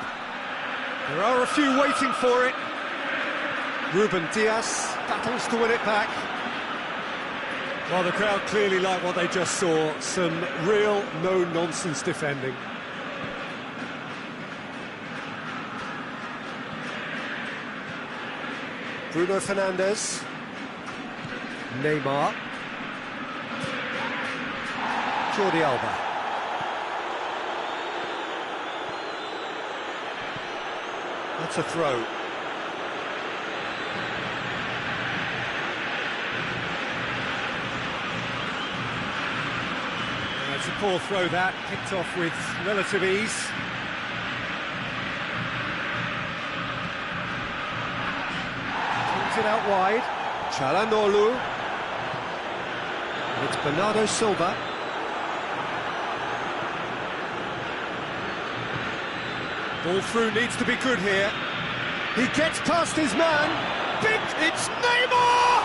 A: There are a few waiting for it. Ruben Dias battles to win it back. Well, the crowd clearly like what they just saw. Some real no-nonsense defending. Bruno Fernandes. Neymar. Jordi Alba. That's a throw. It's a poor throw that, picked off with relative ease. Turns it out wide. Çalhanoğlu. It's Bernardo Silva. Ball through needs to be good here. He gets past his man. Big, it's Neymar!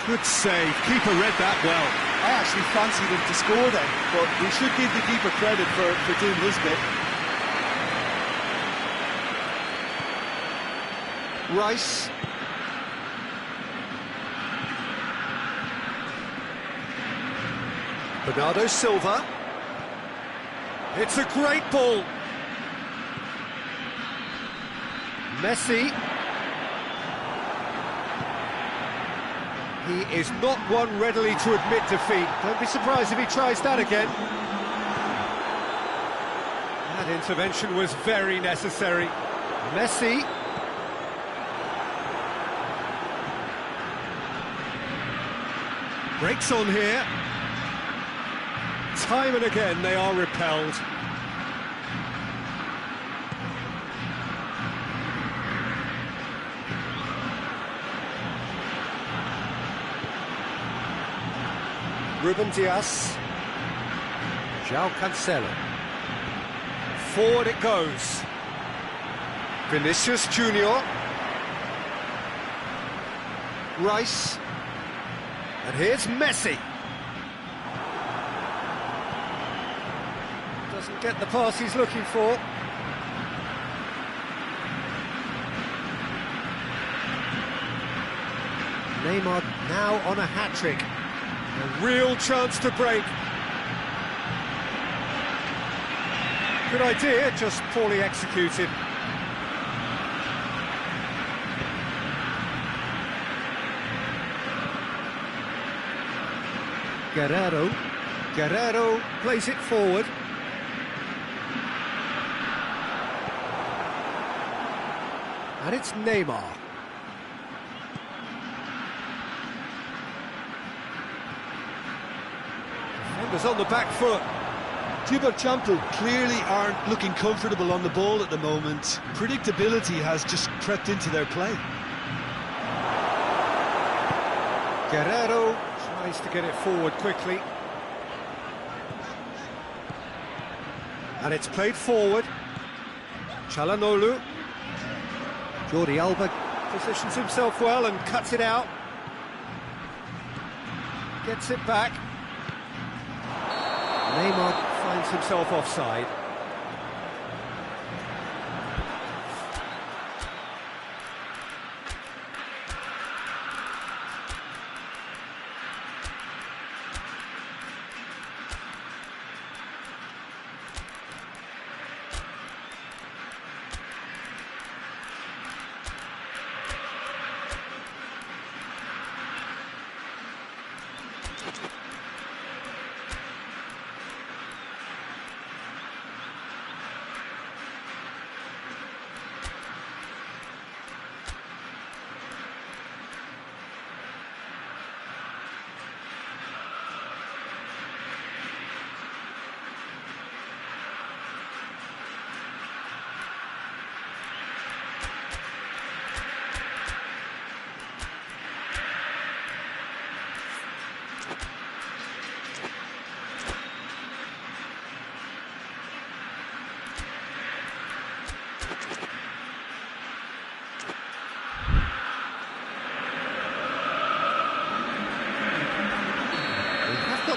A: Good save. Keeper read that well.
C: I actually fancied him to score then, but we should give the keeper credit for doing his bit.
A: Rice. Bernardo Silva. It's a great ball. Messi. He is not one readily to admit defeat. Don't be surprised if he tries that again. That intervention was very necessary. Messi. Breaks on here. Time and again they are repelled. Ruben Dias. João Cancelo. Forward it goes. Vinicius Junior. Rice. And here's Messi. Doesn't get the pass he's looking for. Neymar now on a hat-trick. A real chance to break. Good idea, just poorly executed. Guerrero plays it forward. And it's Neymar. Defenders on the back foot.
B: Champu clearly aren't looking comfortable on the ball at the moment. Predictability has just crept into their play.
A: Guerrero tries to get it forward quickly. And it's played forward. Çalhanoğlu. Jordi Alba positions himself well and cuts it out. Gets it back. Neymar finds himself offside.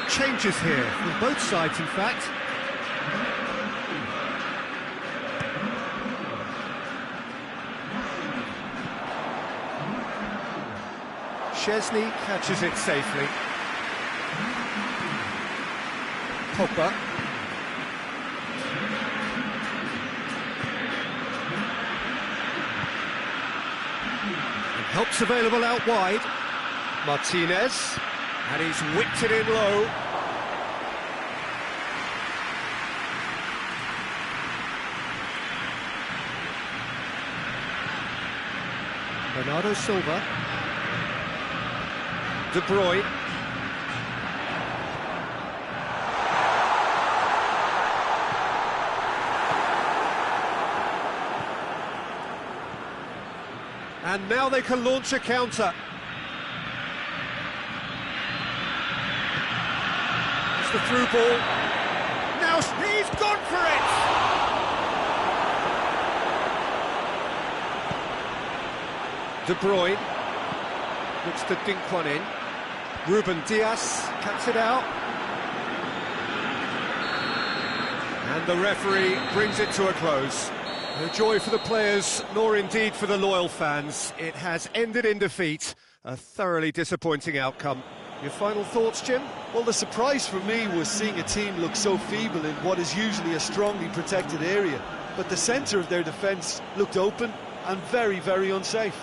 A: Changes here from both sides, in fact. Szczesny catches it safely. Pogba. And help's available out wide. Martinez. And he's whipped it in low. Bernardo Silva. De Bruyne. And now they can launch a counter. The through ball. Now he's gone for it! De Bruyne looks to dink one in. Ruben Dias cuts it out. And the referee brings it to a close. No joy for the players, nor indeed for the loyal fans. It has ended in defeat. A thoroughly disappointing outcome. Your final thoughts, Jim?
C: Well, the surprise for me was seeing a team look so feeble in what is usually a strongly protected area. But the centre of their defence looked open and very, very unsafe.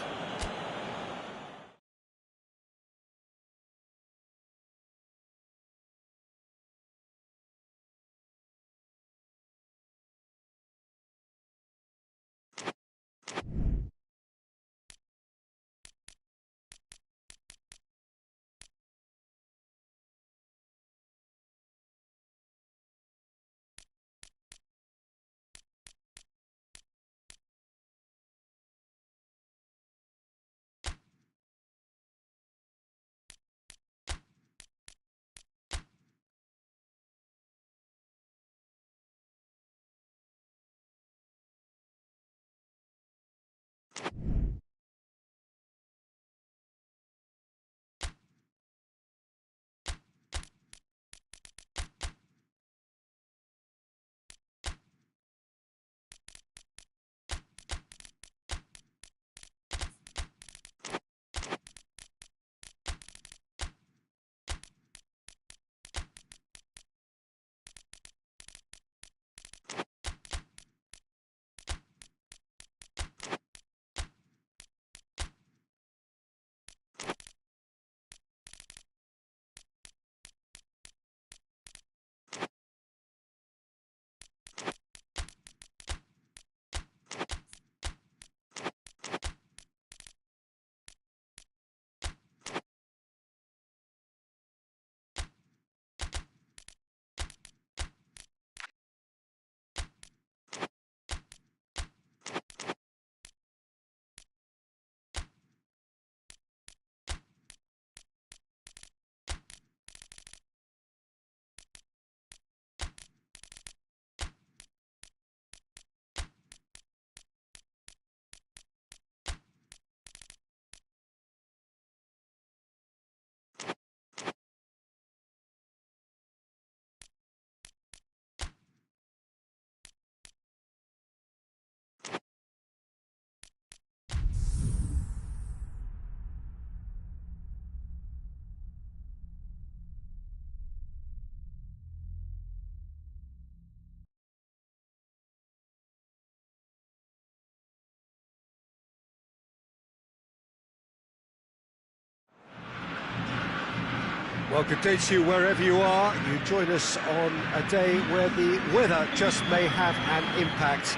A: Well, good day to you wherever you are. You join us on a day where the weather just may have an impact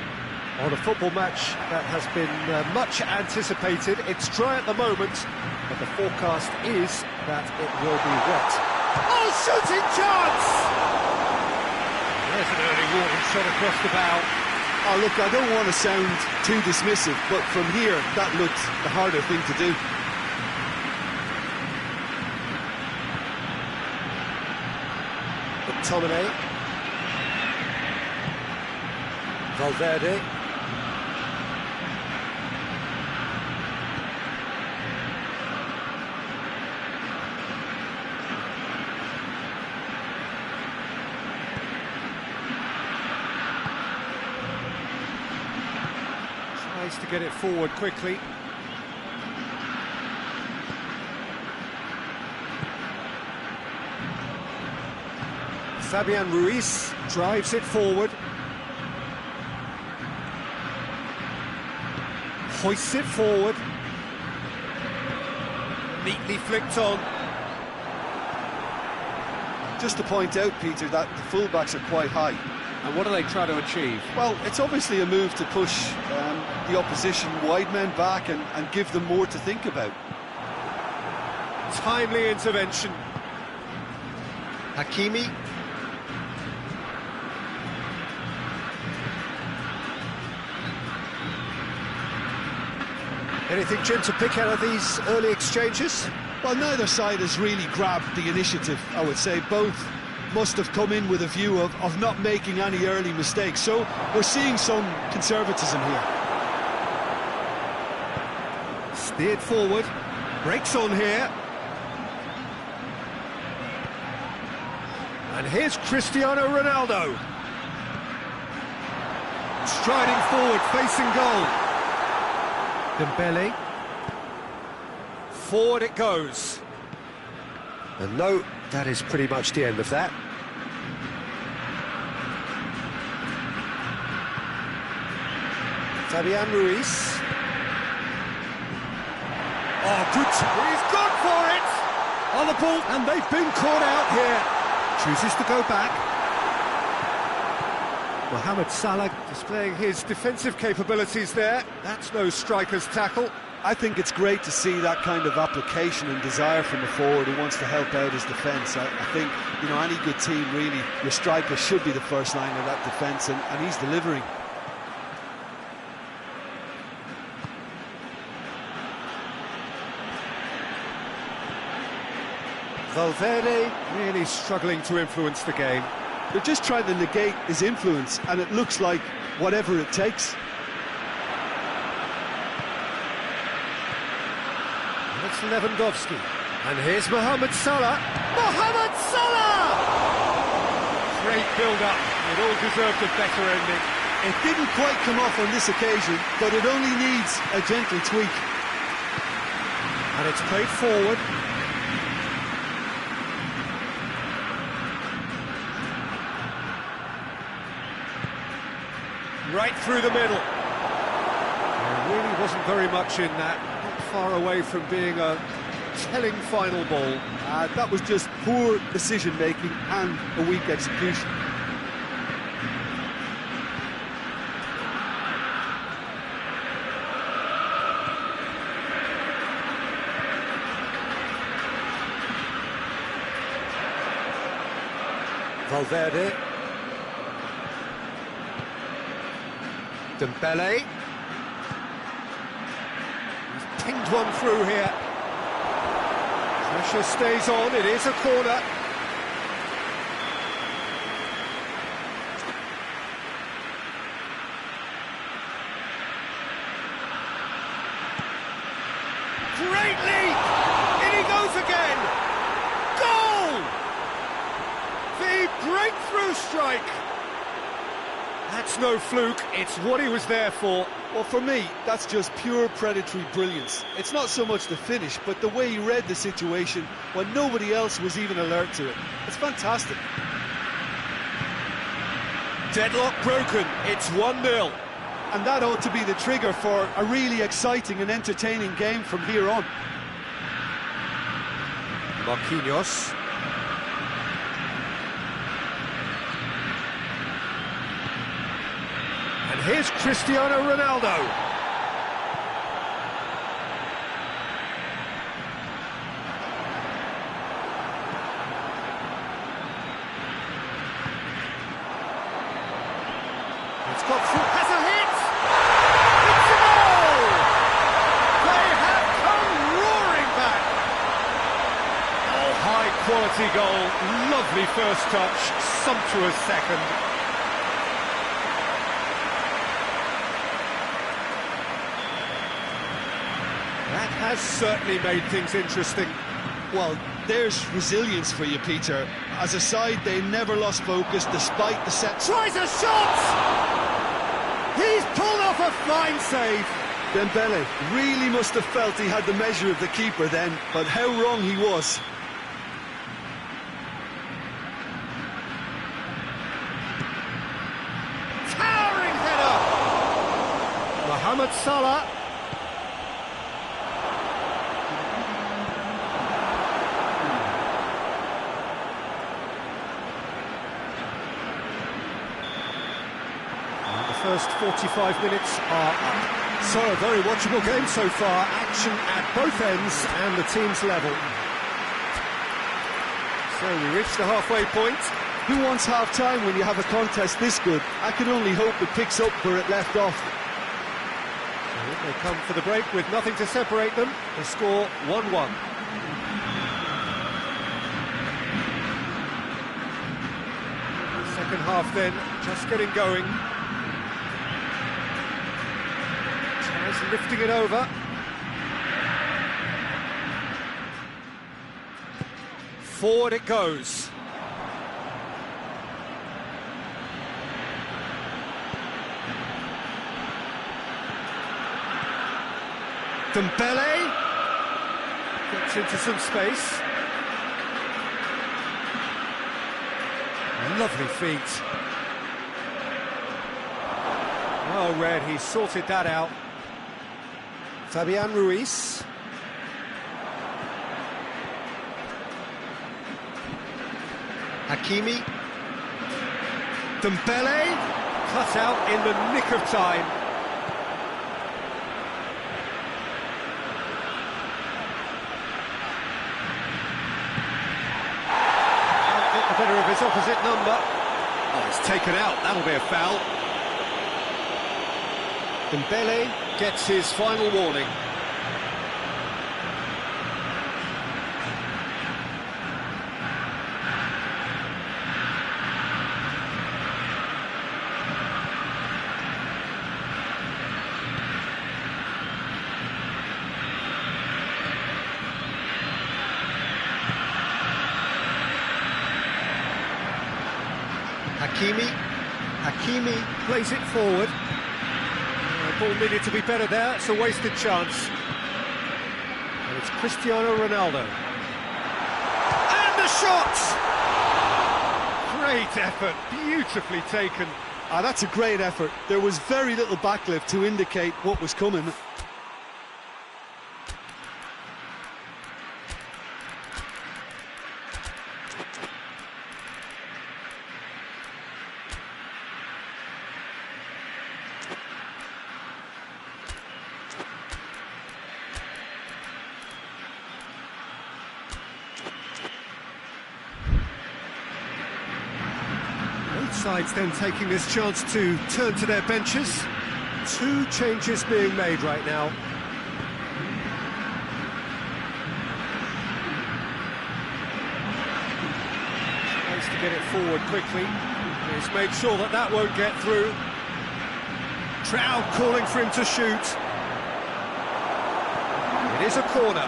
A: on a football match that has been much anticipated. It's dry at the moment, but the forecast is that it will be wet. Oh, shooting chance! There's an early warning shot across the bow.
C: Oh, look, I don't want to sound too dismissive, but from here, that looked the harder thing to do.
A: McTominay. Valverde. Nice to get it forward quickly. Fabian Ruiz drives it forward. Hoists it forward. Neatly flicked on.
B: Just to point out, Peter, that the fullbacks are quite high.
D: And what do they try to achieve?
B: Well, it's obviously a move to push the opposition wide men back and give them more to think about.
A: Timely intervention.
C: Hakimi. Anything, Jim, to pick out of these early exchanges?
B: Well, neither side has really grabbed the initiative, I would say. Both must have come in with a view of not making any early mistakes. So we're seeing some conservatism here.
A: Steered forward. Breaks on here. And here's Cristiano Ronaldo. Striding forward, facing goal. Dembele. Forward it goes.
C: And no, that is pretty much the end of that. Fabian Ruiz.
A: Oh, good. He's gone for it. On the ball, and they've been caught out here. Chooses to go back. Mohamed Salah displaying his defensive capabilities there. That's no striker's tackle.
B: I think it's great to see that kind of application and desire from a forward who wants to help out his defence. I think, you know, any good team, really, your striker should be the first line of that defence, and he's delivering.
A: Valverde really struggling to influence the game.
B: They're just trying to negate his influence, and it looks like whatever it takes.
A: It's Lewandowski. And here's Mohamed Salah. Mohamed Salah! Great build-up. It all deserved a better ending.
B: It didn't quite come off on this occasion, but it only needs a gentle tweak.
A: And it's played forward. Right through the middle. There really wasn't very much in that. Not far away from being a telling final ball.
B: That was just poor decision-making and a weak execution.
A: Valverde. Dembele. He's pinged one through here. Pressure stays on, it is a corner. Great leap! In he goes again! Goal! The breakthrough strike! That's no fluke, it's what he was there for.
B: Well, for me, that's just pure predatory brilliance. It's not so much the finish, but the way he read the situation when nobody else was even alert to it. It's fantastic.
A: Deadlock broken, it's 1-0.
B: And that ought to be the trigger for a really exciting and entertaining game from here on.
A: Marquinhos. And here's Cristiano Ronaldo. It's got through, has a hit! It's a goal! They have come roaring back! Oh, high quality goal, lovely first touch, sumptuous second. That has certainly made things interesting.
B: Well, there's resilience for you, Peter. As a side, they never lost focus despite the set.
A: Tries a shot! He's pulled off a fine save.
B: Dembele really must have felt he had the measure of the keeper then, but how wrong he was.
A: Towering header! Mohamed Salah. And the first 45 minutes are up. So, a very watchable game so far. Action at both ends and the teams level. So we reach the halfway point.
B: Who wants half-time when you have a contest this good? I can only hope it picks up where it left off.
A: So they come for the break with nothing to separate them. The score 1-1. The second half then, just getting going. Chaz lifting it over. Forward it goes. Dembele gets into some space. Lovely feet. Well read, he sorted that out. Fabian Ruiz. Hakimi. Dembele cut out in the nick of time. Better of his opposite number. Oh, it's taken out. That'll be a foul. Dembele gets his final warning. Hakimi plays it forward. The ball needed to be better there, it's a wasted chance. And it's Cristiano Ronaldo. And the shot! Great effort, beautifully taken.
B: That's a great effort. There was very little backlift to indicate what was coming.
A: Sides then taking this chance to turn to their benches. Two changes being made right now. Tries to get it forward quickly. He's made sure that that won't get through. Trout calling for him to shoot. It is a corner.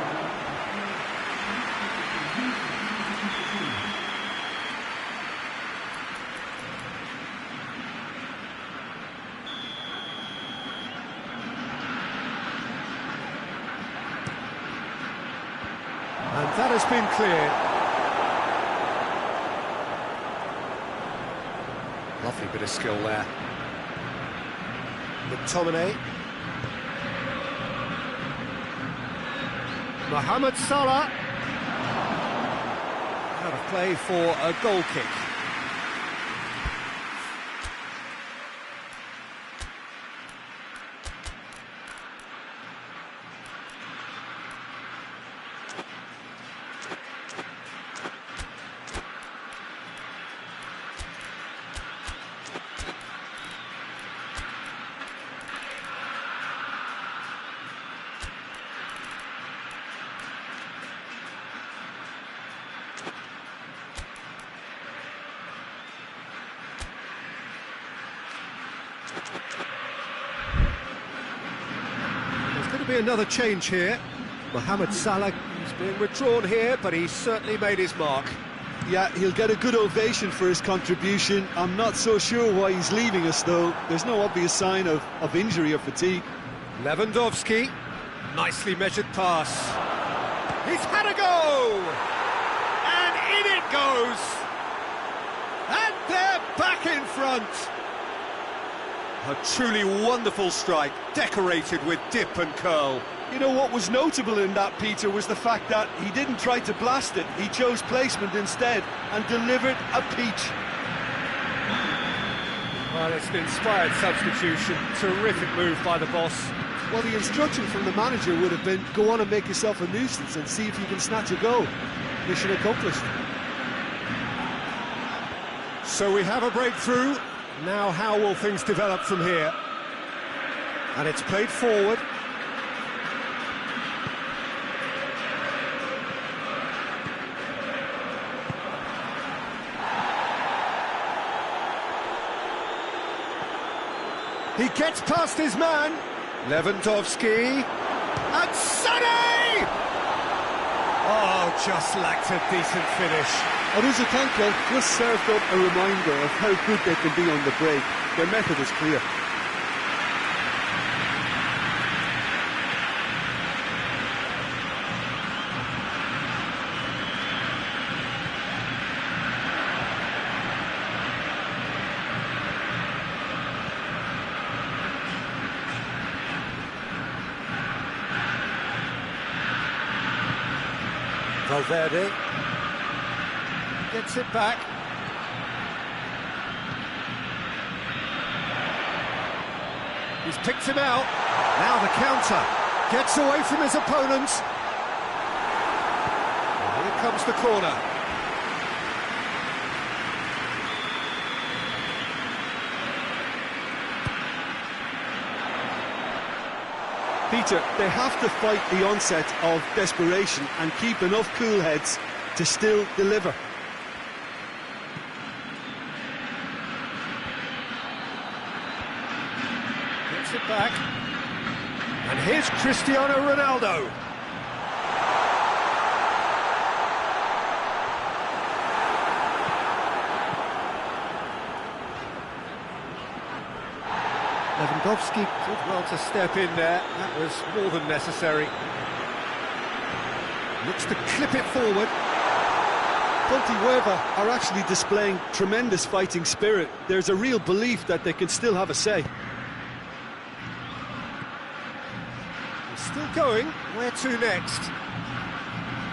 A: And that has been cleared. Lovely bit of skill there. McTominay. Mohamed Salah. Out of play for a goal kick. There's going to be another change here. Mohamed Salah is being withdrawn here, but he's certainly made his mark.
B: Yeah, he'll get a good ovation for his contribution. I'm not so sure why he's leaving us, though. There's no obvious sign of injury or fatigue.
A: Lewandowski, nicely measured pass. He's had a go! And in it goes! And they're back in front! A truly wonderful strike, decorated with dip and curl.
B: You know what was notable in that, Peter, was the fact that he didn't try to blast it. He chose placement instead and delivered a peach.
A: Well, it's an inspired substitution. Terrific move by the boss.
C: Well, the instruction from the manager would have been, go on and make yourself a nuisance and see if you can snatch a goal. Mission accomplished.
A: So we have a breakthrough. Now how will things develop from here? And it's played forward. He gets past his man. Lewandowski. And Sonny! Oh, just lacked a decent finish.
C: Aruzatanka just served up a reminder of how good they can be on the break. Their method is clear.
A: Valverde gets it back. He's picked him out. Now the counter. Gets away from his opponents. And here comes the corner.
B: Peter, they have to fight the onset of desperation and keep enough cool heads to still deliver.
A: Gets it back. And here's Cristiano Ronaldo. Lewandowski did well to step in there. That was more than necessary. Looks to clip it forward.
B: Pontevedra are actually displaying tremendous fighting spirit. There's a real belief that they can still have a say.
A: He's still going. Where to next?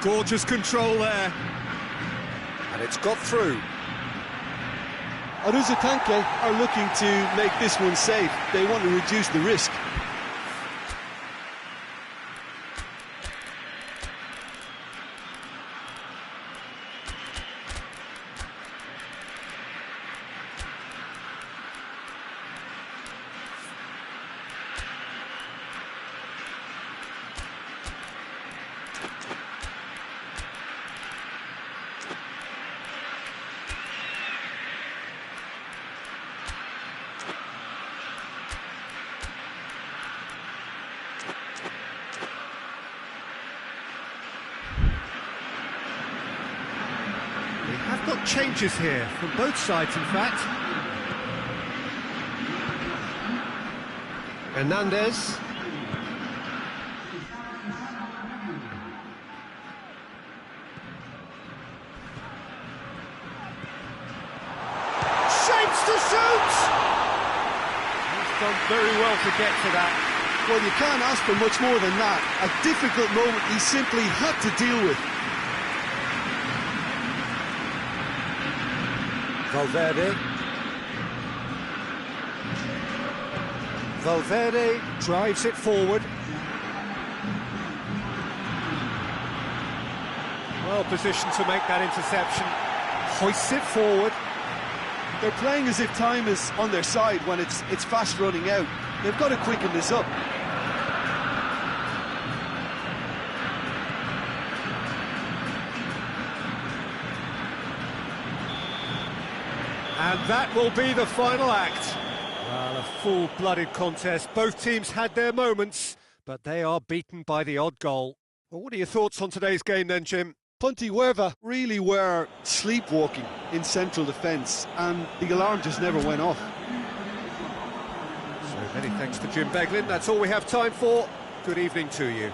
A: Gorgeous control there. And it's got through.
B: Aruzatanka are looking to make this one safe. They want to reduce the risk.
A: Got changes here from both sides, in fact. Hernandez. Shapes to shoot! He's done very well to get to that.
B: Well, you can't ask for much more than that. A difficult moment he simply had to deal with.
A: Valverde. Valverde drives it forward. Well positioned to make that interception. Hoists it forward.
B: They're playing as if time is on their side when it's fast running out. They've got to quicken this up.
A: And that will be the final act. Well, a full-blooded contest. Both teams had their moments, but they are beaten by the odd goal. Well, what are your thoughts on today's game then, Jim?
B: Pontevedra really were sleepwalking in central defence, and the alarm just never went off.
A: So Many thanks to Jim Beglin. That's all we have time for. Good evening to you.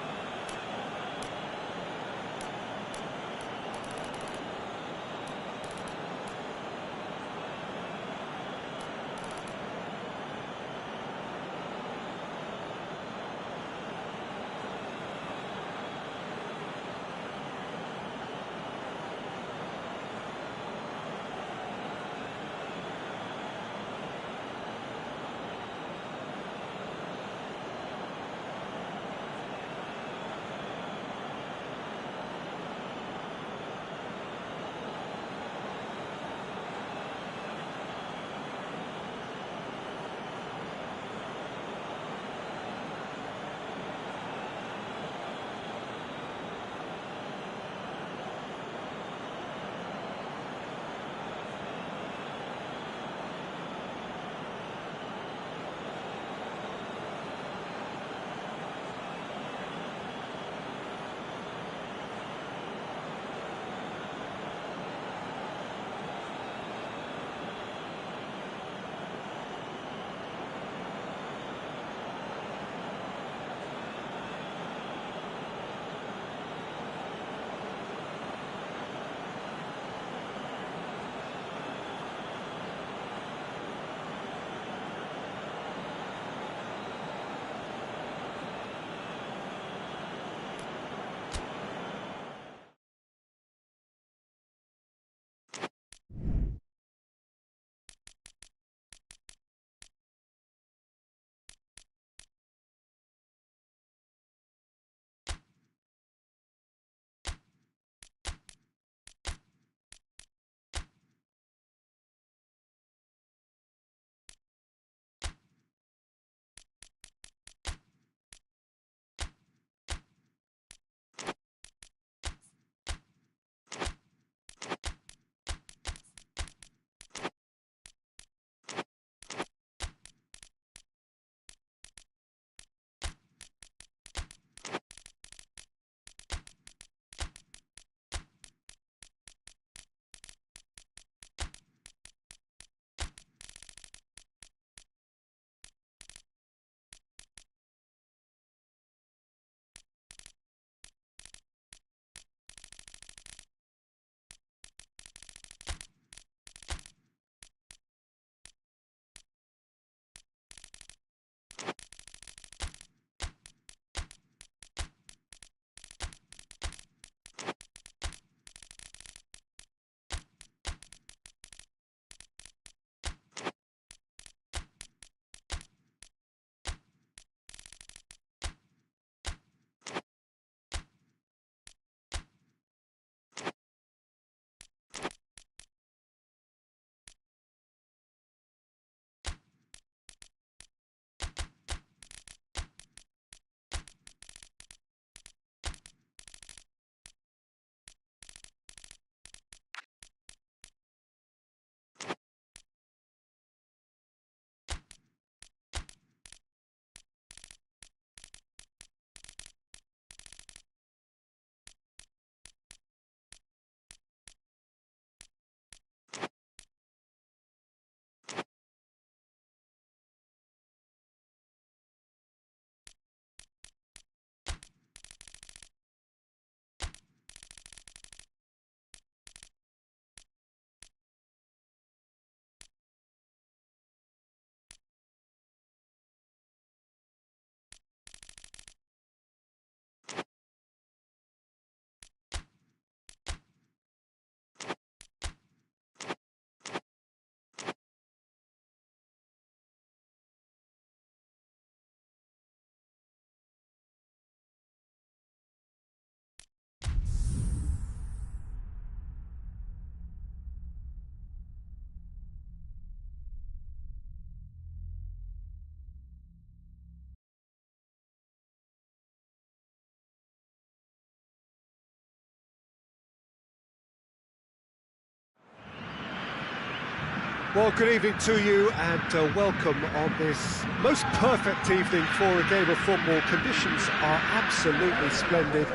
A: Well, good evening to you and welcome on this most perfect evening for a game of football. Conditions are absolutely splendid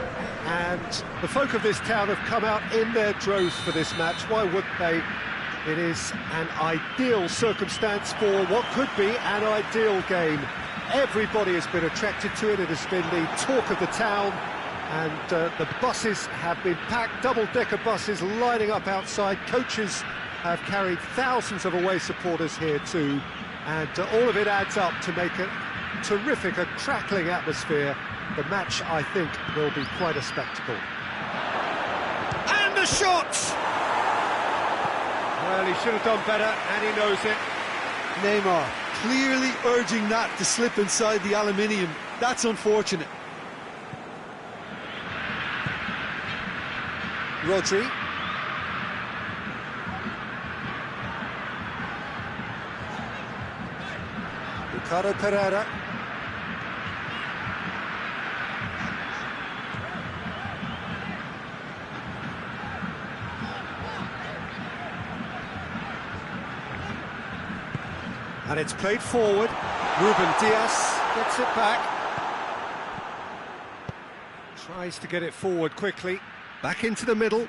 A: and the folk of this town have come out in their droves for this match. Why wouldn't they? It is an ideal circumstance for what could be an ideal game. Everybody has been attracted to it. It has been the talk of the town, and the buses have been packed, double-decker buses lining up outside. Coaches have carried thousands of away supporters here too, and all of it adds up to make a terrific, a crackling atmosphere. The match, I think, will be quite a spectacle.
C: And a shot!
A: Well, he should have done better, and he knows it.
C: Neymar clearly urging that to slip inside the aluminium. That's unfortunate.
A: Rodri. Ricardo Pereira. And it's played forward. Ruben Dias gets it back. Tries to get it forward quickly. Back into the middle.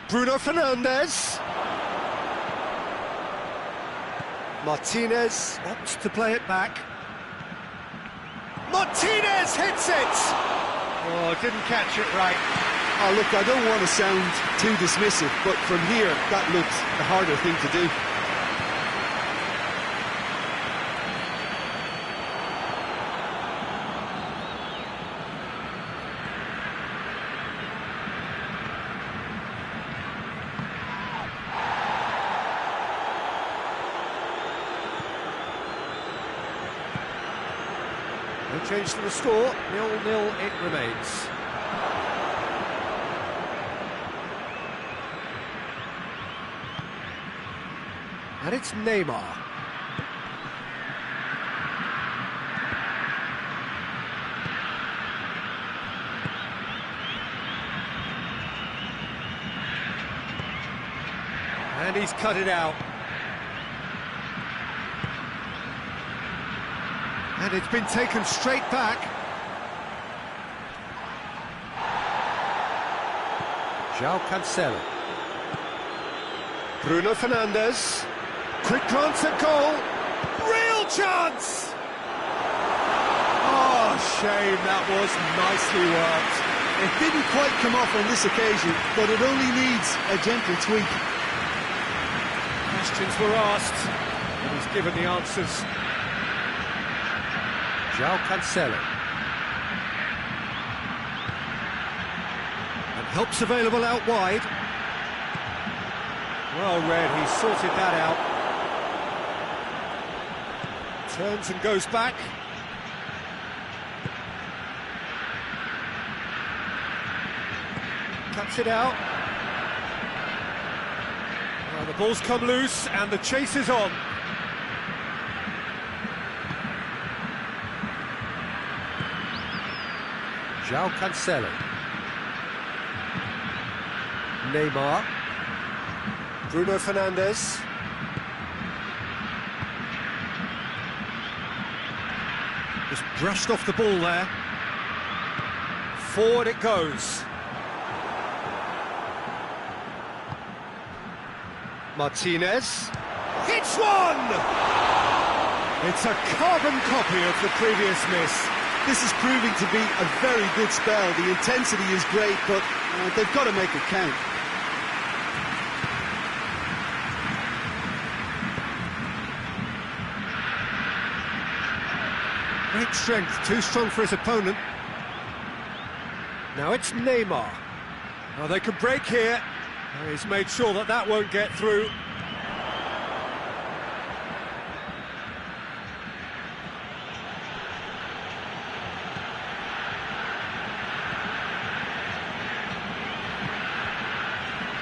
A: Bruno Fernandes. Martinez opts to play it back. Martinez hits it! Oh, didn't catch it right.
C: Oh, look, I don't want to sound too dismissive, but from here, that looks the harder thing to do.
A: No change to the score, 0-0 it remains. And it's Neymar. And he's cut it out. And it's been taken straight back. João Cancelo. Bruno Fernandes. Quick glance at goal. Real chance!
C: Oh, shame, that was nicely worked. It didn't quite come off on this occasion, but it only needs a gentle tweak.
A: Questions were asked, and he's given the answers. João Cancelo. And help's available out wide. Well read, he sorted that out. Turns and goes back. Cuts it out. Well, the ball's come loose and the chase is on. João Cancelo. Neymar. Bruno Fernandes. Just brushed off the ball there. Forward it goes. Martinez. Hits one! It's a carbon copy of the previous miss.
C: This is proving to be a very good spell. The intensity is great, but they've got to make it count.
A: Great strength, too strong for his opponent. Now it's Neymar. Now they can break here. He's made sure that that won't get through.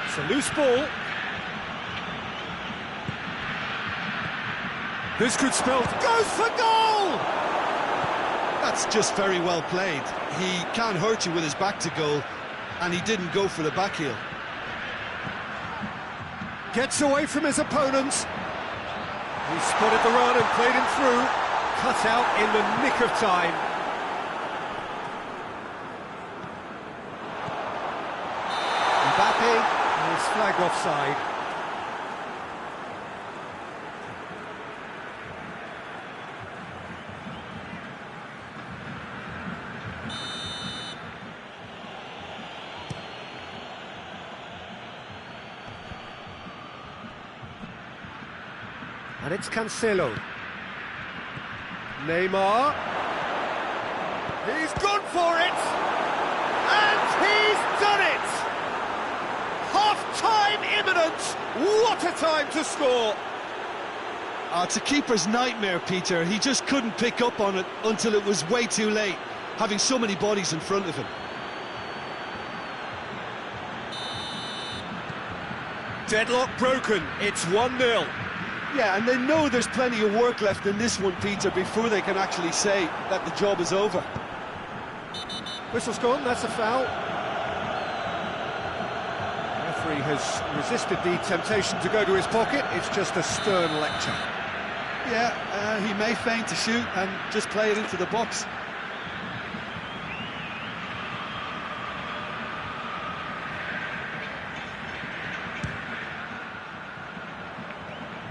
A: It's a loose ball. This could spell... Goes for goal!
C: That's just very well played. He can't hurt you with his back to goal, and he didn't go for the back heel.
A: Gets away from his opponents. He spotted the run and played him through. Cut out in the nick of time. Mbappe is flagged offside. And it's Cancelo. Neymar. He's gone for it! And he's done it! Half-time imminent! What a time to score!
B: It's a keeper's nightmare, Peter. He just couldn't pick up on it until it was way too late, having so many bodies in front of him.
A: Deadlock broken, it's 1-0.
C: Yeah, and they know there's plenty of work left in this one, Peter, before they can actually say that the job is over.
A: Whistle's gone, that's a foul. The referee has resisted the temptation to go to his pocket. It's just a stern lecture.
C: Yeah, he may feign to shoot and just play it into the box.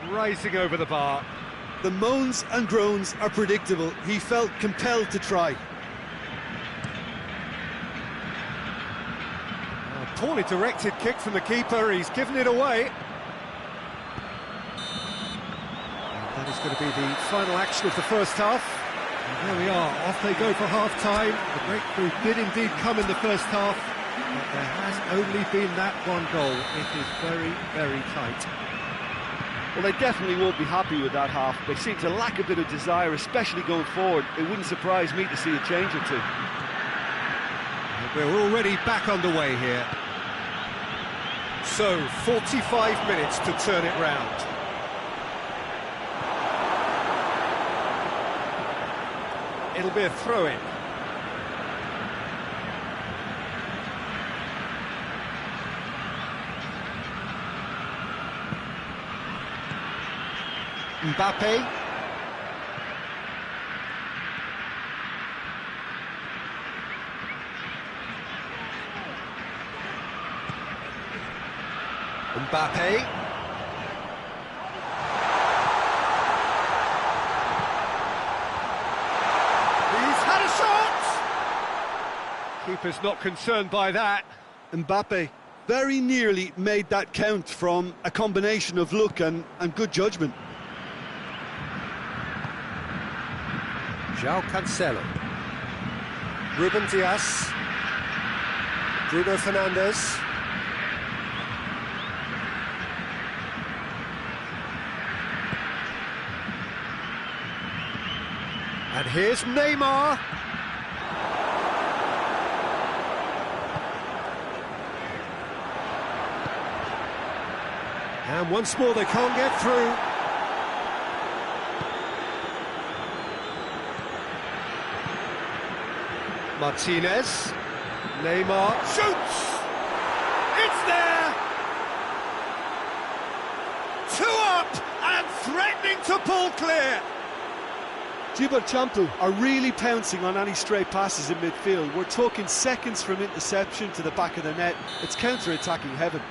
A: Rising over the bar.
C: The moans and groans are predictable. He felt compelled to try.
A: A poorly directed kick from the keeper, he's given it away. And that is going to be the final action of the first half. And there we are, off they go for half-time. The breakthrough did indeed come in the first half, but there has only been that one goal. It is very, very tight.
C: Well, they definitely won't be happy with that half. They seem to lack a bit of desire, especially going forward. It wouldn't surprise me to see a change or two.
A: We're already back underway here. So, 45 minutes to turn it round. It'll be a throw-in. Mbappe. Mbappe. He's had a shot! Keeper's not concerned by that.
C: Mbappe very nearly made that count from a combination of luck and good judgment.
A: João Cancelo. Ruben Dias. Bruno Fernandes. And here's Neymar. And once more they can't get through. Martinez. Neymar shoots! It's there! 2 up and threatening to pull clear.
C: Champu are really pouncing on any stray passes in midfield. We're talking seconds from interception to the back of the net. It's counter-attacking heaven.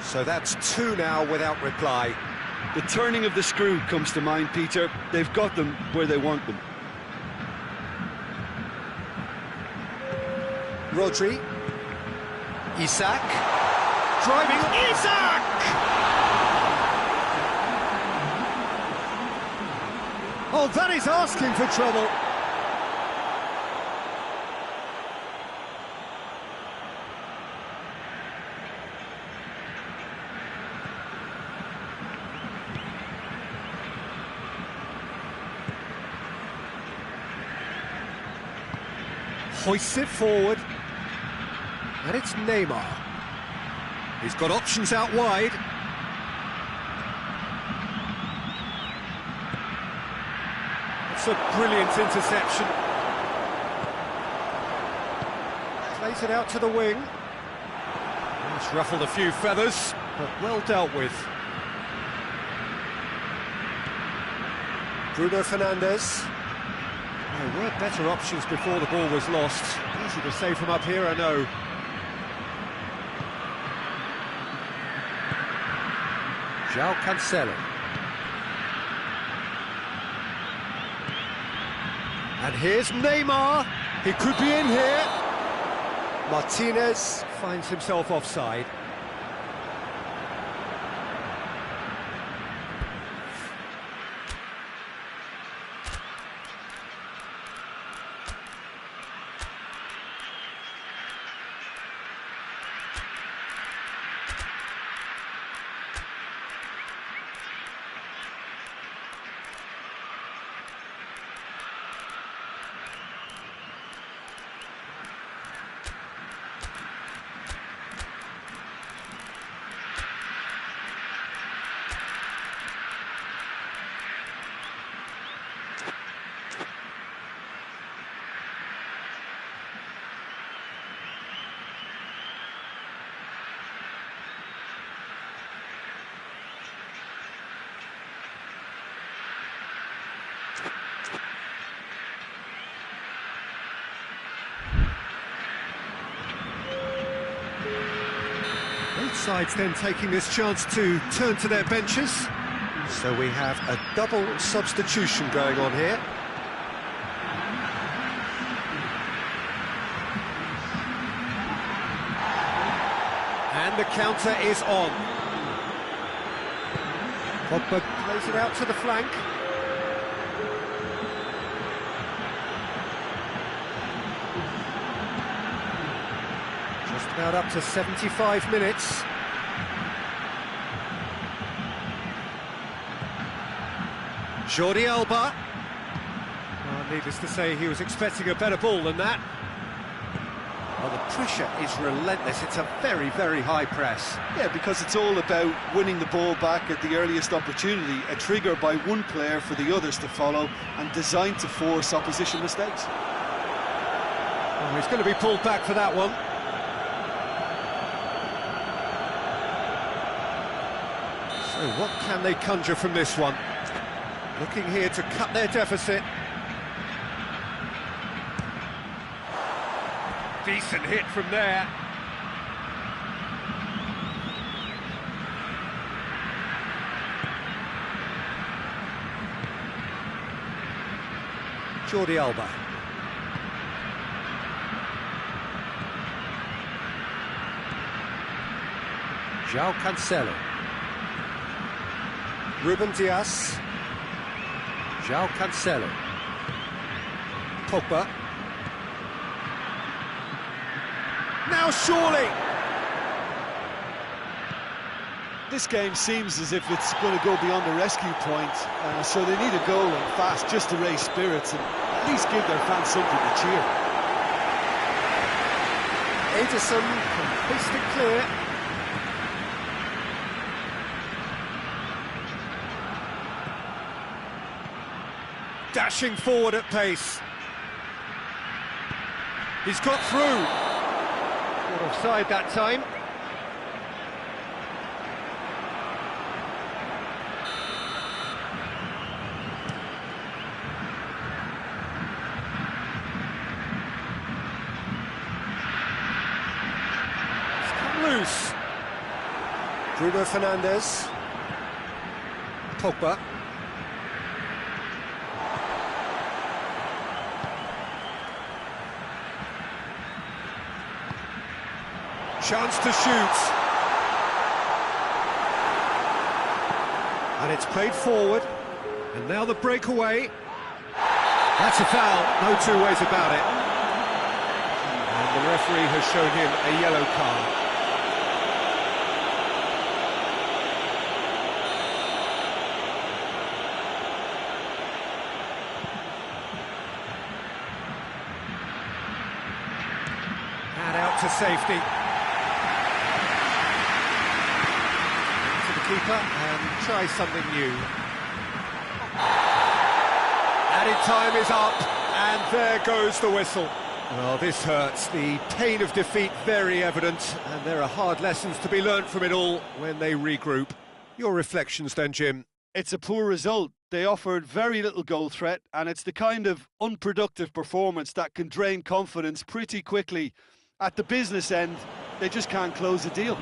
A: So that's 2 now without reply.
C: The turning of the screw comes to mind, Peter. They've got them where they want them.
A: Rodri. Isak. Driving. Isak! Oh, that is asking for trouble. Hoists it forward. And it's Neymar. He's got options out wide. It's a brilliant interception. Plays it out to the wing. It's ruffled a few feathers, but well dealt with. Bruno Fernandes. There were better options before the ball was lost. Easy to say from up here, I know. João Cancelo. And here's Neymar. He could be in here. Martinez finds himself offside. sides then taking this chance to turn to their benches. So we have a double substitution going on here. And the counter is on. Pogba plays it out to the flank. Just about up to 75 minutes. Jordi Alba. Well, needless to say, he was expecting a better ball than that. Well, the pressure is relentless. It's a very, very high press.
B: Yeah, because it's all about winning the ball back at the earliest opportunity, a trigger by one player for the others to follow, and designed to force opposition mistakes.
A: Oh, he's going to be pulled back for that one. So what can they conjure from this one? Looking here to cut their deficit. Decent hit from there. Jordi Alba. João Cancelo. Ruben Dias. João Cancelo. Pogba. Now surely!
B: This game seems as if it's going to go beyond the rescue point, so they need a goal and fast just to raise spirits and at least give their fans something to cheer.
A: Ederson can hoist it clear. Dashing forward at pace. He's got through. Not offside that time. It's come loose. Bruno Fernandes. Pogba. Chance to shoot. And it's played forward. And now the breakaway. That's a foul, no two ways about it. And the referee has shown him a yellow card. And out to safety. Keeper and try something new. Added time is up, and there goes the whistle. Well, this hurts. The pain of defeat very evident, and there are hard lessons to be learnt from it all when they regroup. Your reflections then, Jim?
B: It's a poor result. They offered very little goal threat, and it's the kind of unproductive performance that can drain confidence pretty quickly. At the business end, they just can't close the deal.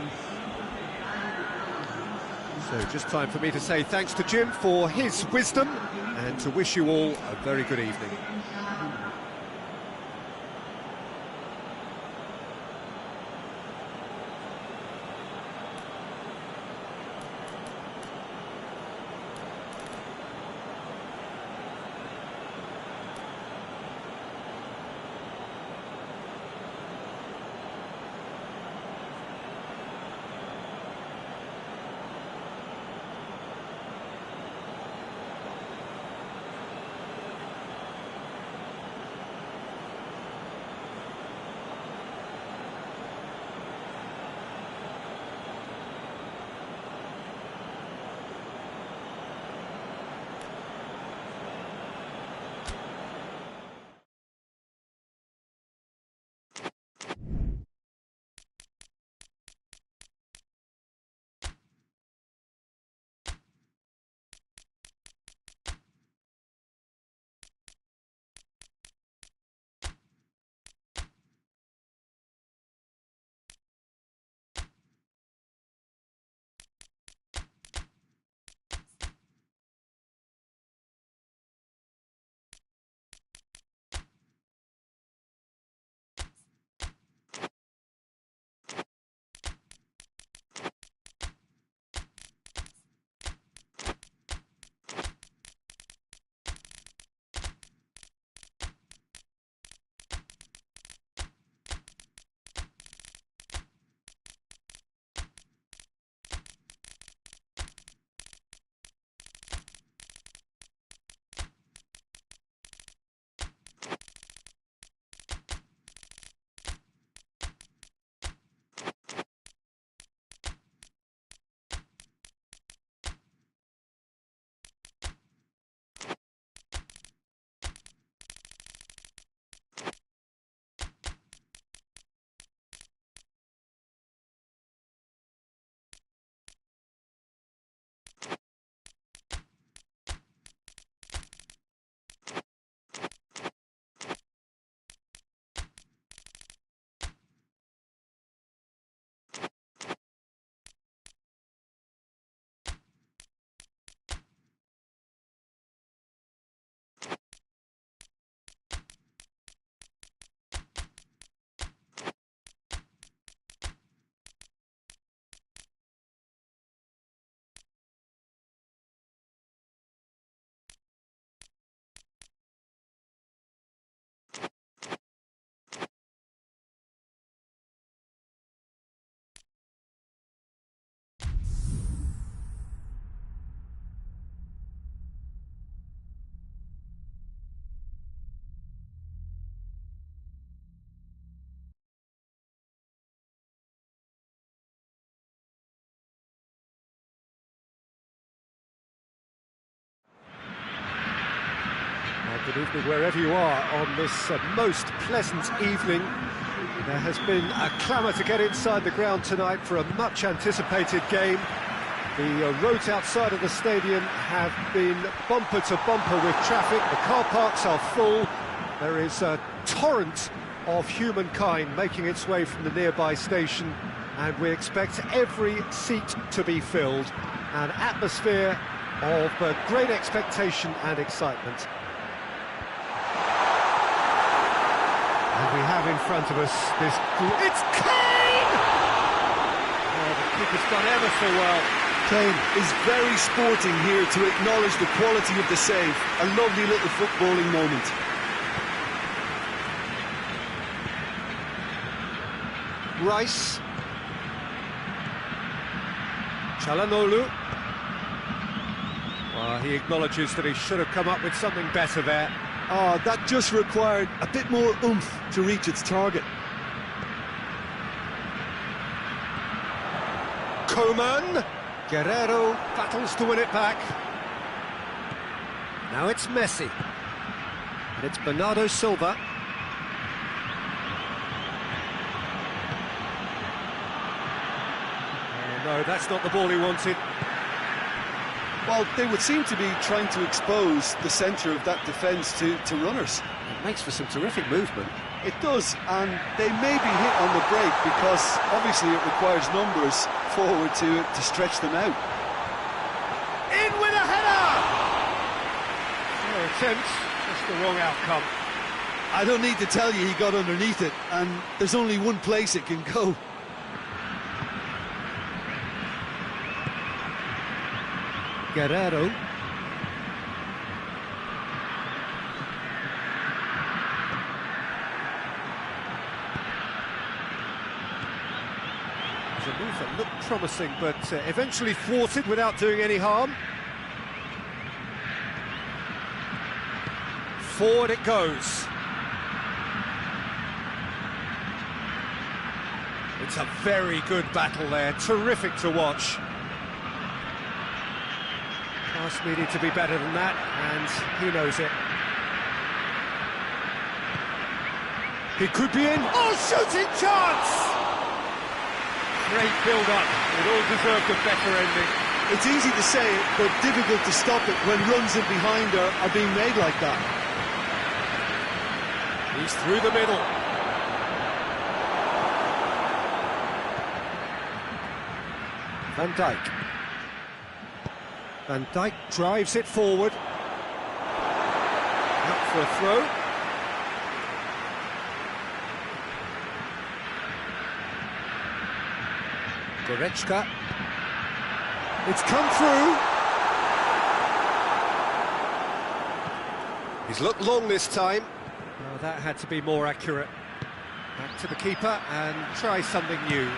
A: So just time for me to say thanks to Jim for his wisdom and to wish you all a very good evening. Good evening wherever you are on this most pleasant evening. There has been a clamour to get inside the ground tonight for a much anticipated game. The roads outside of the stadium have been bumper to bumper with traffic. The car parks are full. There is a torrent of humankind making its way from the nearby station, and we expect every seat to be filled. An atmosphere of great expectation and excitement. And we have in front of us this... It's Kane! Oh, the keeper's done ever so well.
C: Kane is very sporting here to acknowledge the quality of the save. A lovely little footballing moment.
A: Rice. Çalhanoğlu. Well, he acknowledges that he should have come up with something better there.
C: Oh, that just required a bit more oomph to reach its target.
A: Coman. Guerrero battles to win it back. Now it's Messi. And it's Bernardo Silva. Oh, no, that's not the ball he wanted.
C: Well, they would seem to be trying to expose the centre of that defence to runners.
A: It makes for some terrific movement.
C: It does, and they may be hit on the break because obviously it requires numbers forward to stretch them out.
A: In with a header! Fair attempt, just the wrong outcome.
C: I don't need to tell you he got underneath it, and there's only one place it can go.
A: Guerrero. It's a move that looked promising, but eventually thwarted without doing any harm. Forward it goes. It's a very good battle there, terrific to watch. Pass needed to be better than that, and he knows it. He could be in. Oh, shooting chance! Great build-up. It all deserved a better ending.
C: It's easy to say it, but difficult to stop it when runs in behind are being made like that.
A: He's through the middle. Van Dijk. Van Dijk drives it forward. Out for a throw. Goretzka. It's come through. He's looked long this time. Oh, that had to be more accurate. Back to the keeper and try something new.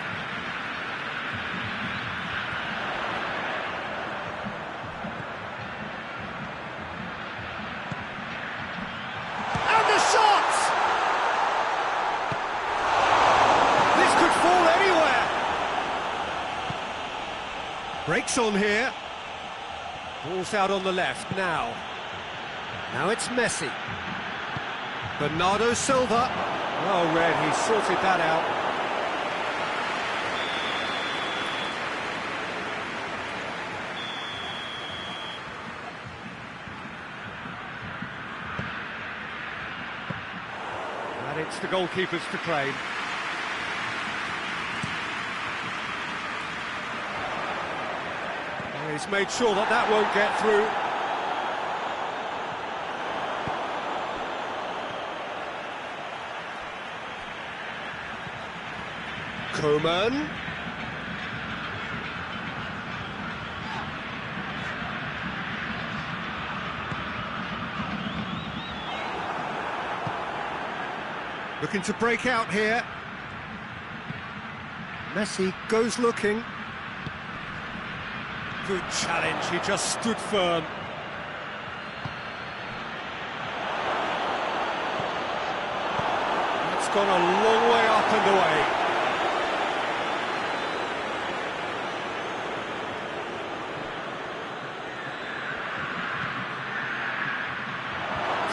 A: Breaks on here. Ball's out on the left now. Now it's Messi. Bernardo Silva. Oh, Red, he sorted that out. And it's the goalkeepers to claim. He's made sure that that won't get through. Coman. Looking to break out here. Messi goes looking. Good challenge, he just stood firm. It's gone a long way up and away.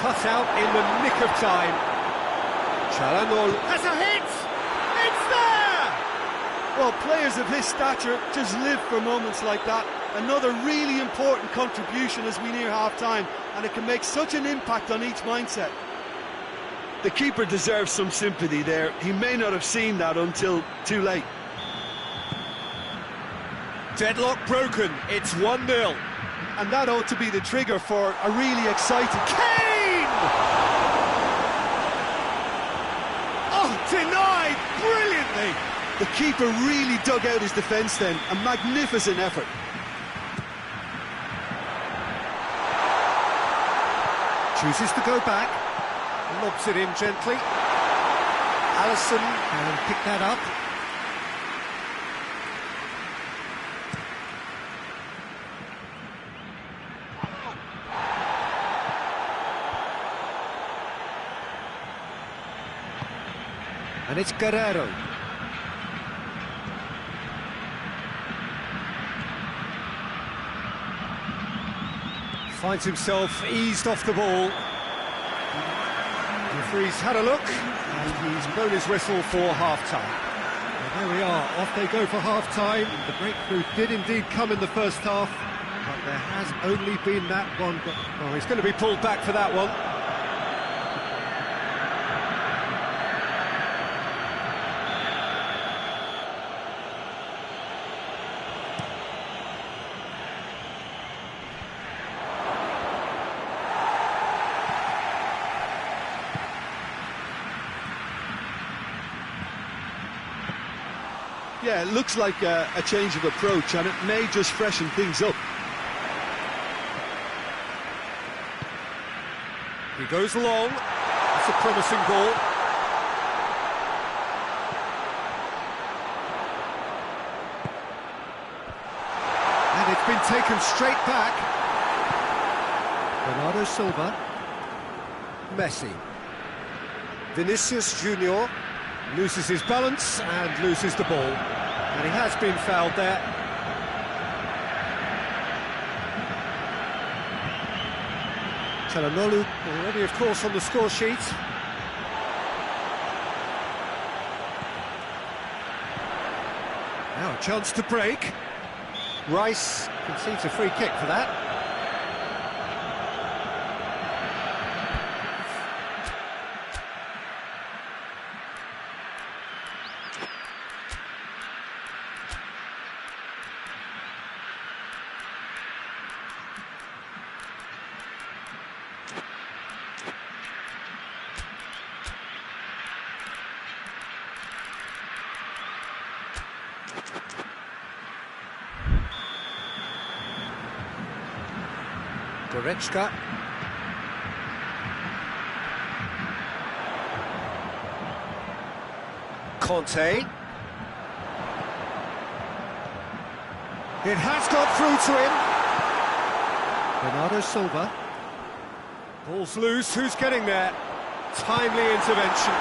A: cut out in the nick of time. Çalhanoğlu has a hit! It's there!
C: Well, players of his stature just live for moments like that. Another really important contribution as we near half-time, and it can make such an impact on each mindset.
B: The keeper deserves some sympathy there. He may not have seen that until too late.
A: Deadlock broken, it's 1-0.
C: And that ought to be the trigger for a really exciting...
A: Kane! Oh, denied brilliantly!
B: The keeper really dug out his defence then. A magnificent effort.
A: Chooses to go back. Lobs it in gently. Alisson can pick that up. And it's Guerrero. Finds himself eased off the ball. The referee's had a look, and he's blown his whistle for half-time. Well, there we are, off they go for half-time. The breakthrough did indeed come in the first half, but there has only been that one. Oh, he's going to be pulled back for that one.
B: Yeah, it looks like a change of approach, and it may just freshen things up.
A: He goes long. It's a promising ball. And it's been taken straight back. Bernardo Silva. Messi. Vinicius Junior loses his balance and loses the ball. And he has been fouled there. Çalhanoğlu already, of course, on the score sheet. Now a chance to break. Rice concedes a free kick for that. Goretzka. Conte. It has got through to him. Bernardo Silva. Ball's loose, who's getting there? Timely intervention.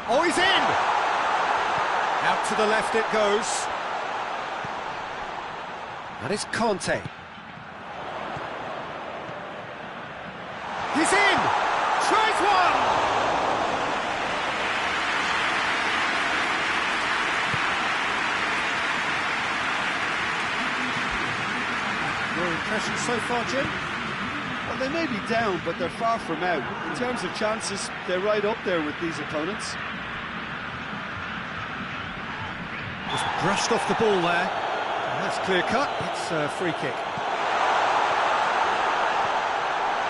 A: Oh, he's in! Out to the left it goes. And it's Conte. He's in! Tries one! Your impression so far, Jim?
C: Well, they may be down, but they're far from out. In terms of chances, they're right up there with these opponents.
A: Just brushed off the ball there. And that's clear cut. It's a free kick.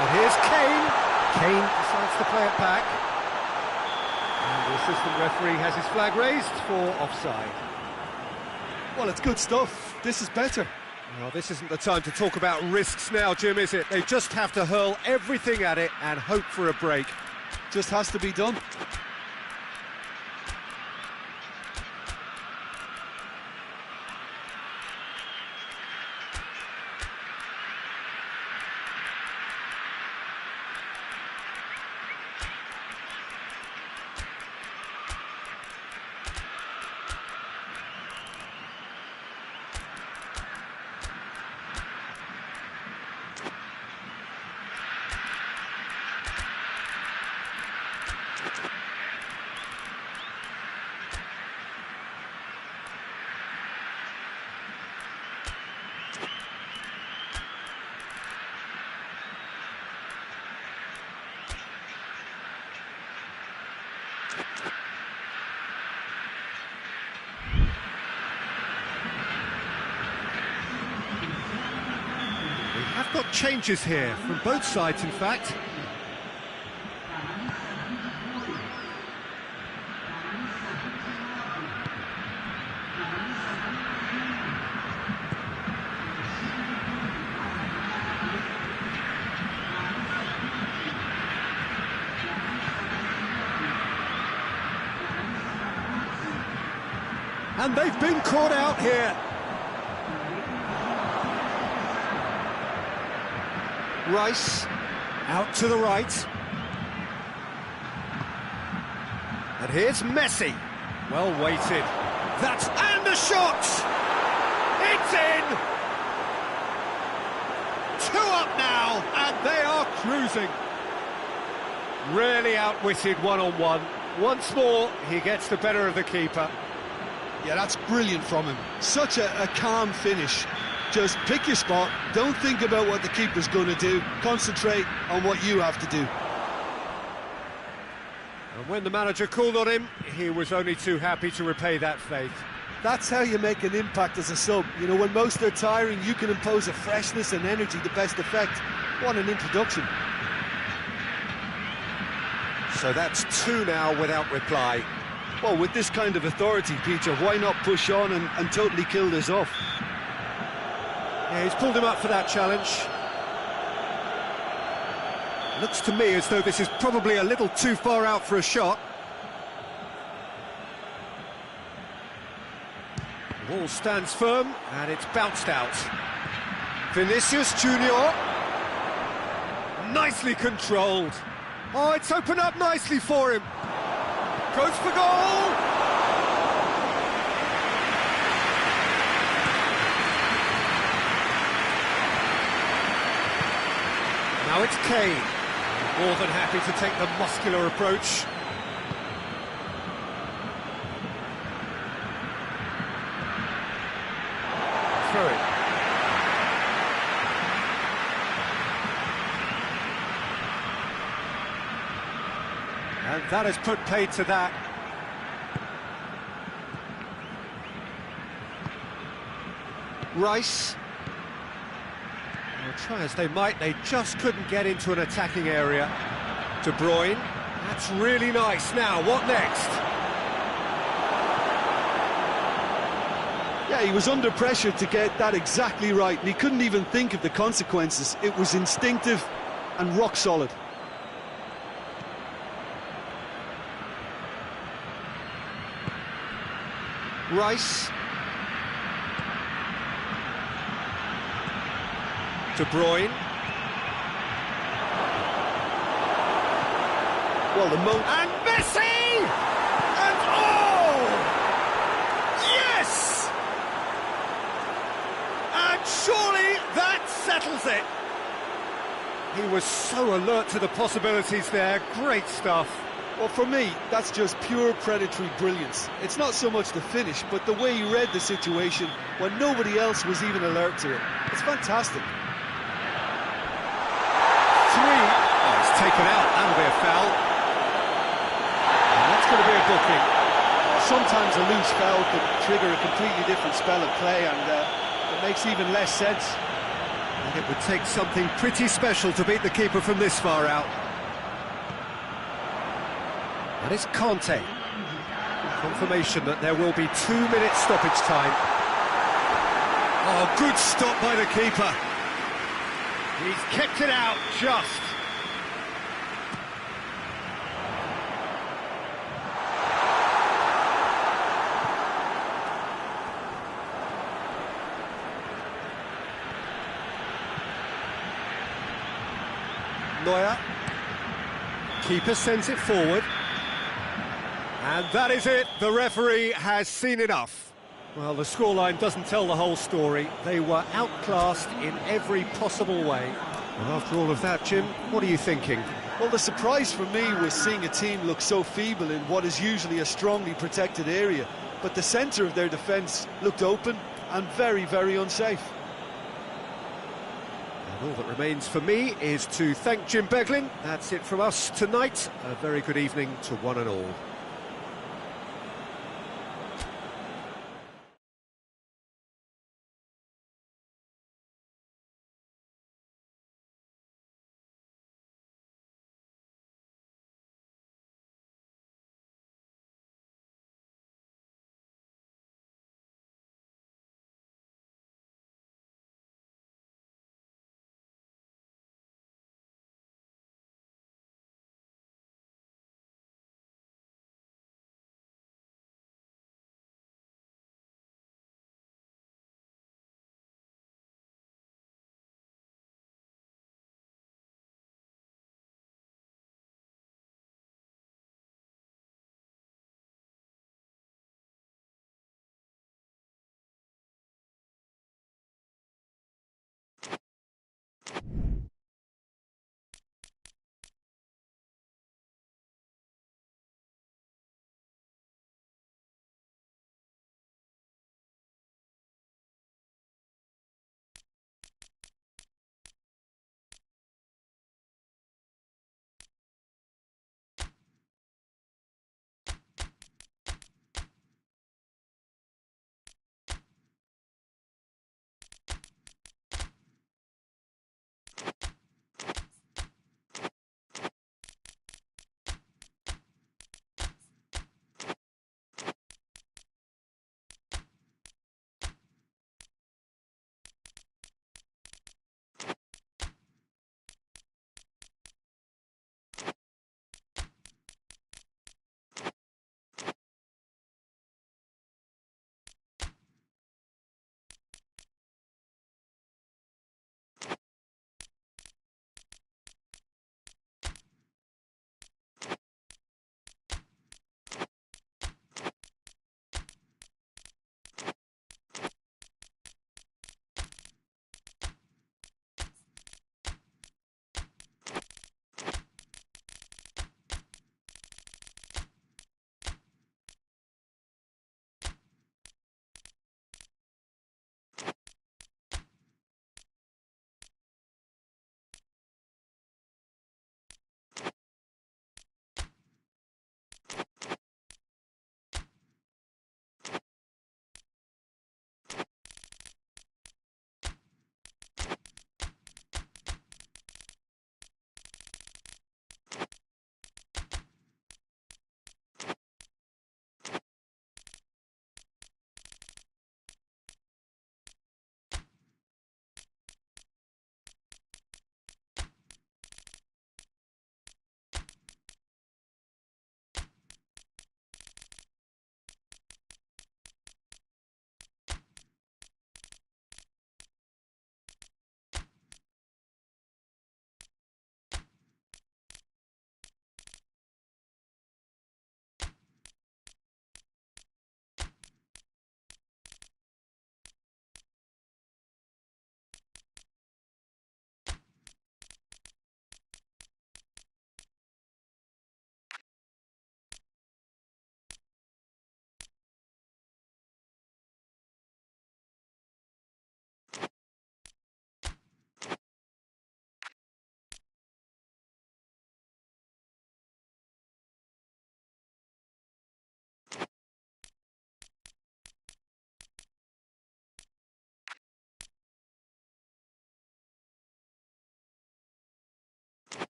A: And here's Kane. Kane decides to play it back. And the assistant referee has his flag raised for offside.
C: Well, it's good stuff. This is better.
A: Well, this isn't the time to talk about risks now, Jim, is it? They just have to hurl everything at it and hope for a break.
C: Just has to be done.
A: I've got changes here, from both sides in fact. And they've been caught out here. Rice, out to the right. And here's Messi. Well weighted. That's... and the shot! It's in! 2 up now, and they are cruising. Really outwitted one-on-one. Once more, he gets the better of the keeper.
B: Yeah, that's brilliant from him. Such a calm finish. Just pick your spot, don't think about what the keeper's going to do, concentrate on what you have to do.
A: And when the manager called on him, he was only too happy to repay that faith.
C: That's how you make an impact as a sub. You know, when most are tiring, you can impose a freshness and energy to best effect. What an introduction.
A: So that's 2 now without reply.
B: Well, with this kind of authority, Peter, why not push on and totally kill this off?
A: Yeah, he's pulled him up for that challenge. Looks to me as though this is probably a little too far out for a shot. The ball stands firm, and it's bounced out. Vinicius Junior. Nicely controlled. Oh, it's opened up nicely for him. Goes for goal! Now it's Kane, more than happy to take the muscular approach. Through it. And that has put paid to that. Rice. Well, try as they might, they just couldn't get into an attacking area. De Bruyne, that's really nice. Now, what next?
B: Yeah, he was under pressure to get that exactly right, and he couldn't even think of the consequences. It was instinctive and rock solid.
A: Rice. De Bruyne.
B: Well, the moment...
A: And Messi! And oh! Yes! And surely that settles it. He was so alert to the possibilities there. Great stuff.
C: Well, for me, that's just pure predatory brilliance. It's not so much the finish, but the way he read the situation when nobody else was even alert to it. It's fantastic.
A: 3. Oh, it's taken out. That'll be a foul. And that's going to be a booking.
C: Sometimes a loose foul can trigger a completely different spell of play, and it makes even less sense.
A: And it would take something pretty special to beat the keeper from this far out. That is Conte. Confirmation that there will be 2 minutes stoppage time. Oh, good stop by the keeper. He's kept it out just. Neuer. Keeper sends it forward. And that is it. The referee has seen enough. Well, the scoreline doesn't tell the whole story. They were outclassed in every possible way. Well, after all of that, Jim, what are you thinking?
C: Well, the surprise for me was seeing a team look so feeble in what is usually a strongly protected area, but the centre of their defence looked open and very, very unsafe.
A: And all that remains for me is to thank Jim Beglin. That's it from us tonight. A very good evening to one and all.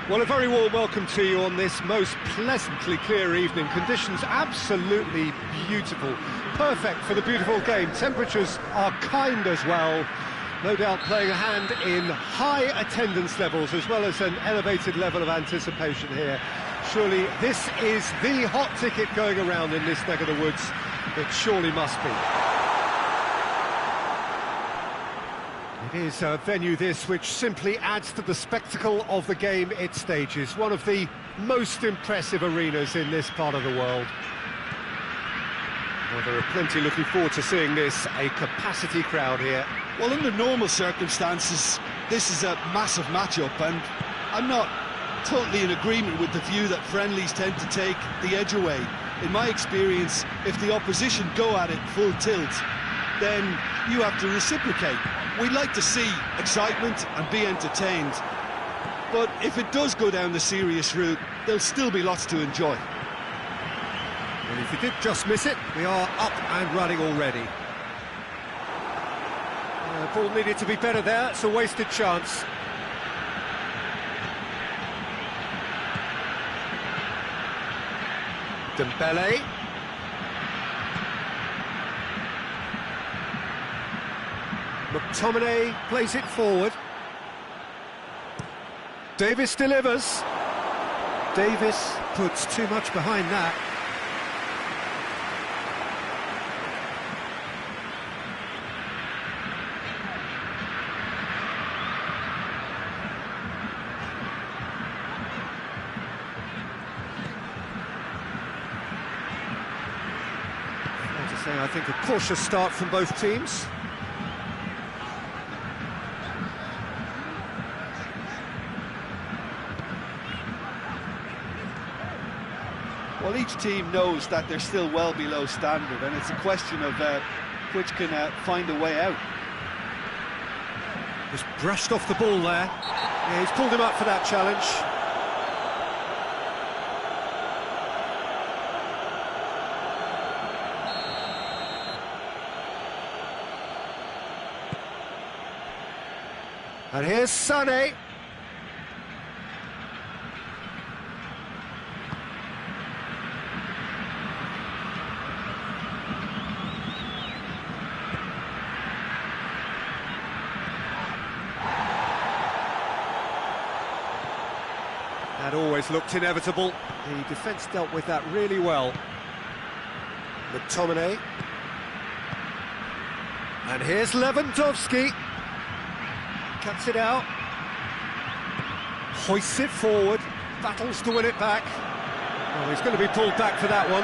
A: Well, a very warm welcome to you on this most pleasantly clear evening. Conditions absolutely beautiful, perfect for the beautiful game. Temperatures are kind as well, no doubt playing a hand in high attendance levels as well as an elevated level of anticipation here. Surely this is the hot ticket going around in this neck of the woods. It surely must be. It is a venue this which simply adds to the spectacle of the game it stages. One of the most impressive arenas in this part of the world. Well, there are plenty looking forward to seeing this, a capacity crowd here.
B: Well, under normal circumstances, this is a massive matchup, and I'm not totally in agreement with the view that friendlies tend to take the edge away. In my experience, if the opposition go at it full tilt, then you have to reciprocate. We'd like to see excitement and be entertained, but if it does go down the serious route, there'll still be lots to enjoy.
A: And if you did just miss it, we are up and running already. The ball needed to be better there, it's a wasted chance. Dembele. McTominay plays it forward. Davis delivers. Davis puts too much behind that. Fair to say, I think a cautious start from both teams.
B: Well, each team knows that they're still well below standard, and it's a question of which can find a way out.
A: Just brushed off the ball there. Yeah, he's pulled him up for that challenge. And here's Sané. That always looked inevitable. The defence dealt with that really well. McTominay. And here's Lewandowski. Cuts it out. Hoists it forward. Battles to win it back. Well, he's going to be pulled back for that one.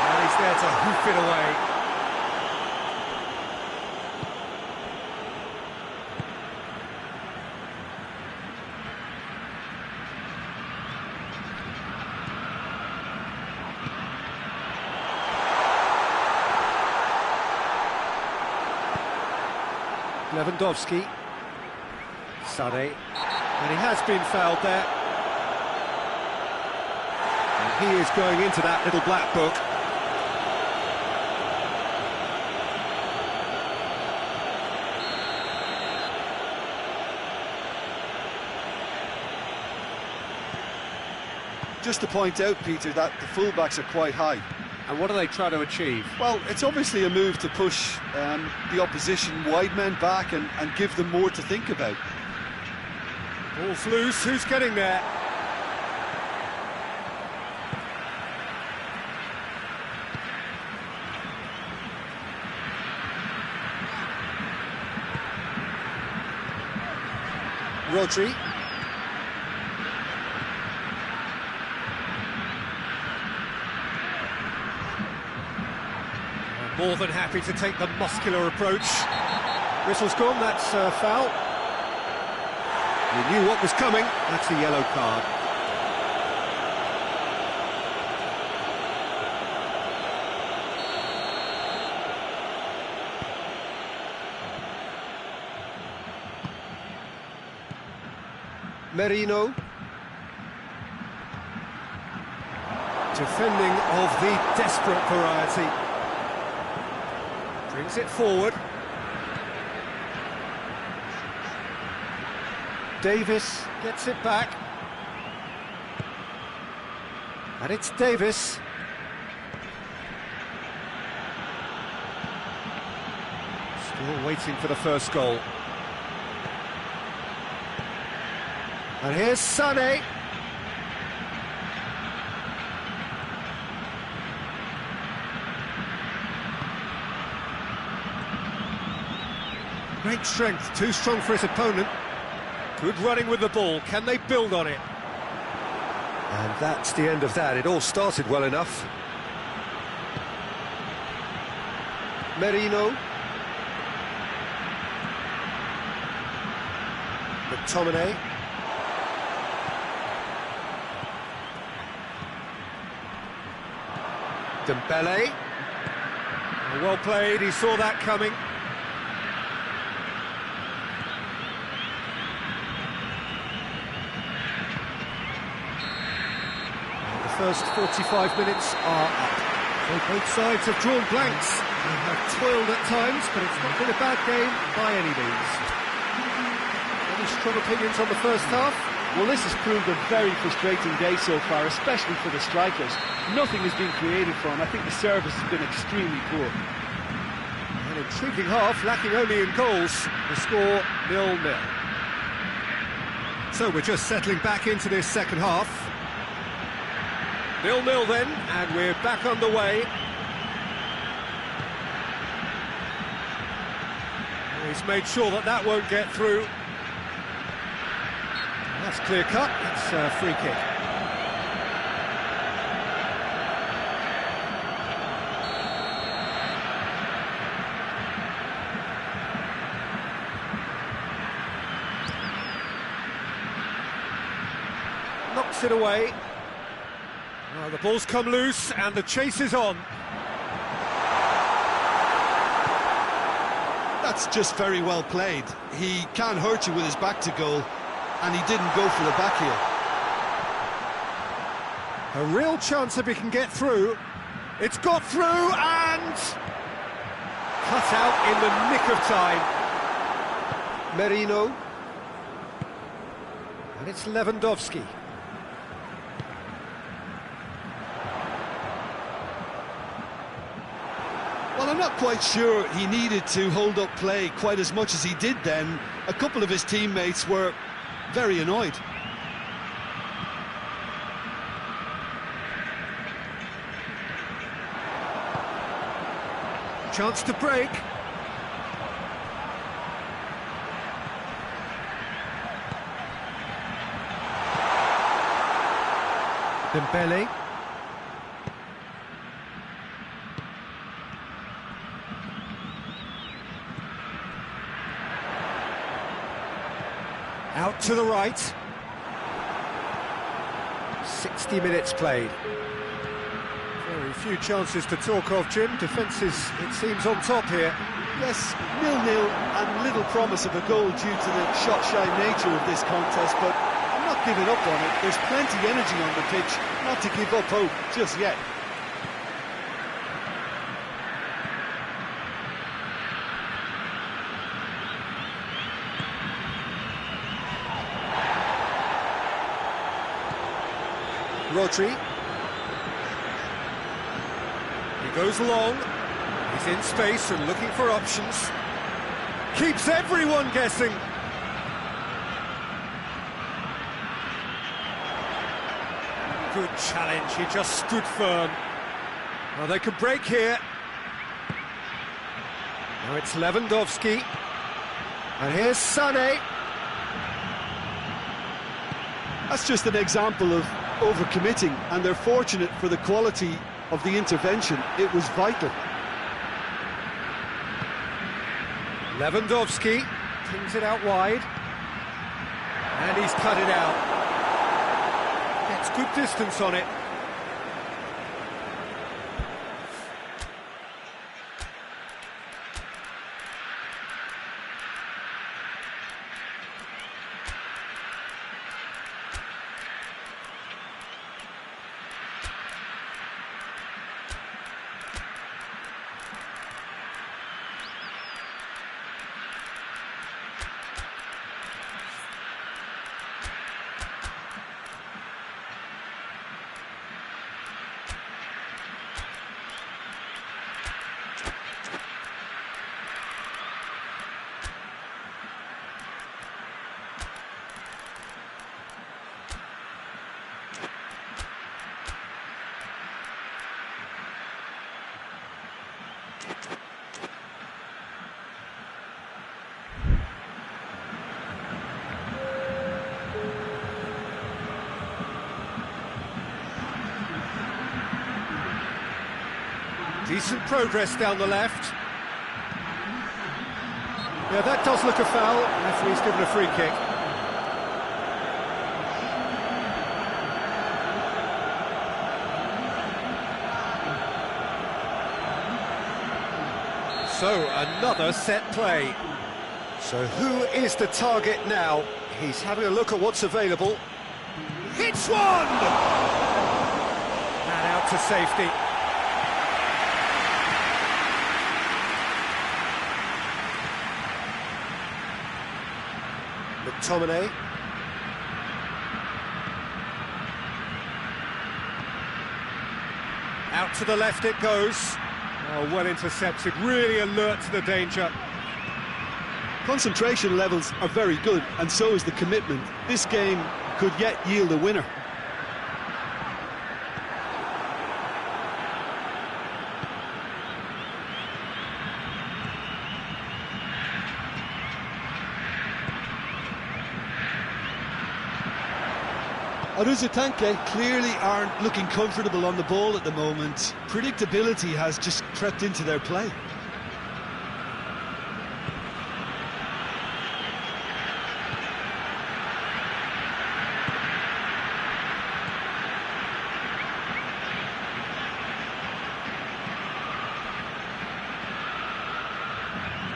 A: And he's there to hoof it away. Lewandowski, Sané, and he has been fouled there. And he is going into that little black book.
B: Just to point out, Peter, that the fullbacks are quite high.
D: And what do they try to achieve?
B: Well, it's obviously a move to push the opposition wide men back and give them more to think about.
A: Ball's loose, who's getting there? Rodri. More than happy to take the muscular approach. Whistle's gone, that's a foul. You knew what was coming, that's a yellow card. Merino. Defending of the desperate variety. Brings it forward. Davis gets it back. And it's Davis. Still waiting for the first goal. And here's Sané. Great strength, too strong for his opponent. Good running with the ball, can they build on it? And that's the end of that, it all started well enough. Merino. McTominay. Dembele. Well played, he saw that coming. First 45 minutes are up. So both sides have drawn blanks. They have toiled at times, but it's not been a bad game by any means. Any strong opinions on the first half?
C: Well, this has proved a very frustrating day so far, especially for the strikers. Nothing has been created for them. I think the service has been extremely poor.
A: An intriguing half, lacking only in goals. The score 0-0. So we're just settling back into this second half. 0-0 then, and we're back underway. He's made sure that that won't get through. That's clear cut, it's a free kick. Knocks it away. Well, the ball's come loose and the chase is on.
B: That's just very well played. He can't hurt you with his back to goal, and he didn't go for the back heel.
A: A real chance if he can get through. It's got through and cut out in the nick of time. Merino. And it's Lewandowski.
B: Well, I'm not quite sure he needed to hold up play quite as much as he did then. A couple of his teammates were very annoyed.
A: Chance to break. Dembele. Out to the right. 60 minutes played. Very few chances to talk of, Jim. Defence is, it seems, on top here.
C: Yes, 0-0 and little promise of a goal due to the shot-shy nature of this contest, but I'm not giving up on it. There's plenty energy on the pitch, not to give up hope just yet.
A: Rodri. He goes long. He's in space and looking for options. Keeps everyone guessing. Good challenge. He just stood firm. Well, they could break here. Now it's Lewandowski. And here's Sané.
C: That's just an example of overcommitting, and they're fortunate for the quality of the intervention. It was vital.
A: Lewandowski pings it out wide, and he's cut it out. Gets good distance on it. Decent progress down the left. Yeah, that does look a foul. Referee's given a free kick. So, another set play. So who is the target now? He's having a look at what's available. Hits one! And out to safety. McTominay. Out to the left it goes. Oh, well intercepted, really alert to the danger.
B: Concentration levels are very good, and so is the commitment. This game could yet yield a winner. Aruzatanke clearly aren't looking comfortable on the ball at the moment. Predictability has just crept into their play.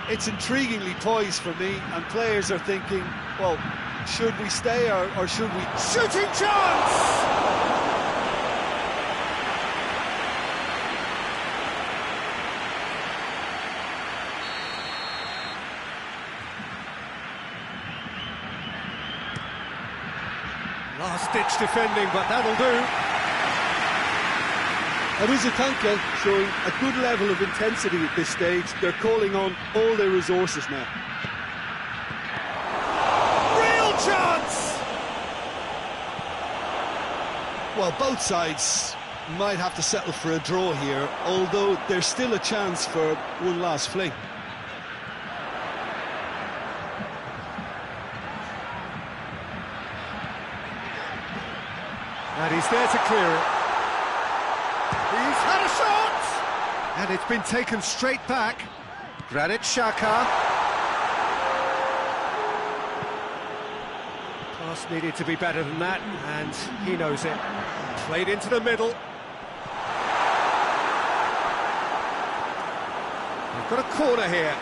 B: It's intriguingly poised for me, and players are thinking, well, should we stay or should we...
A: Shooting chance! Last-ditch defending, but that'll do.
B: Aruzatanke showing a good level of intensity at this stage. They're calling on all their resources now.
A: Real chance!
B: Well, both sides might have to settle for a draw here, although there's still a chance for one last fling.
A: And he's there to clear it. He's had a shot! And it's been taken straight back. Granit Xhaka. Pass needed to be better than that, and he knows it. Played into the middle. We've got a corner here.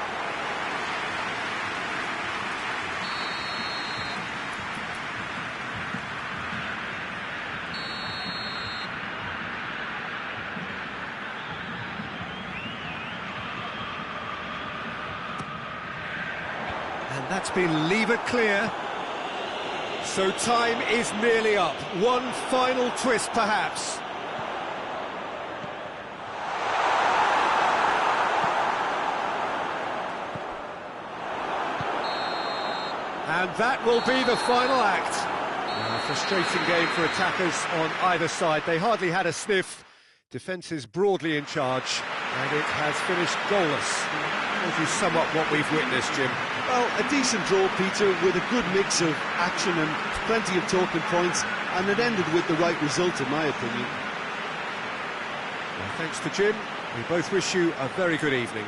A: And that's been levered clear. So time is nearly up. One final twist, perhaps. And that will be the final act. A frustrating game for attackers on either side. They hardly had a sniff. Defence is broadly in charge, and it has finished goalless. How would you sum up what we've witnessed, Jim?
B: Well, a decent draw, Peter, with a good mix of action and plenty of talking points, and it ended with the right result, in my opinion.
A: Well, thanks to Jim. We both wish you a very good evening.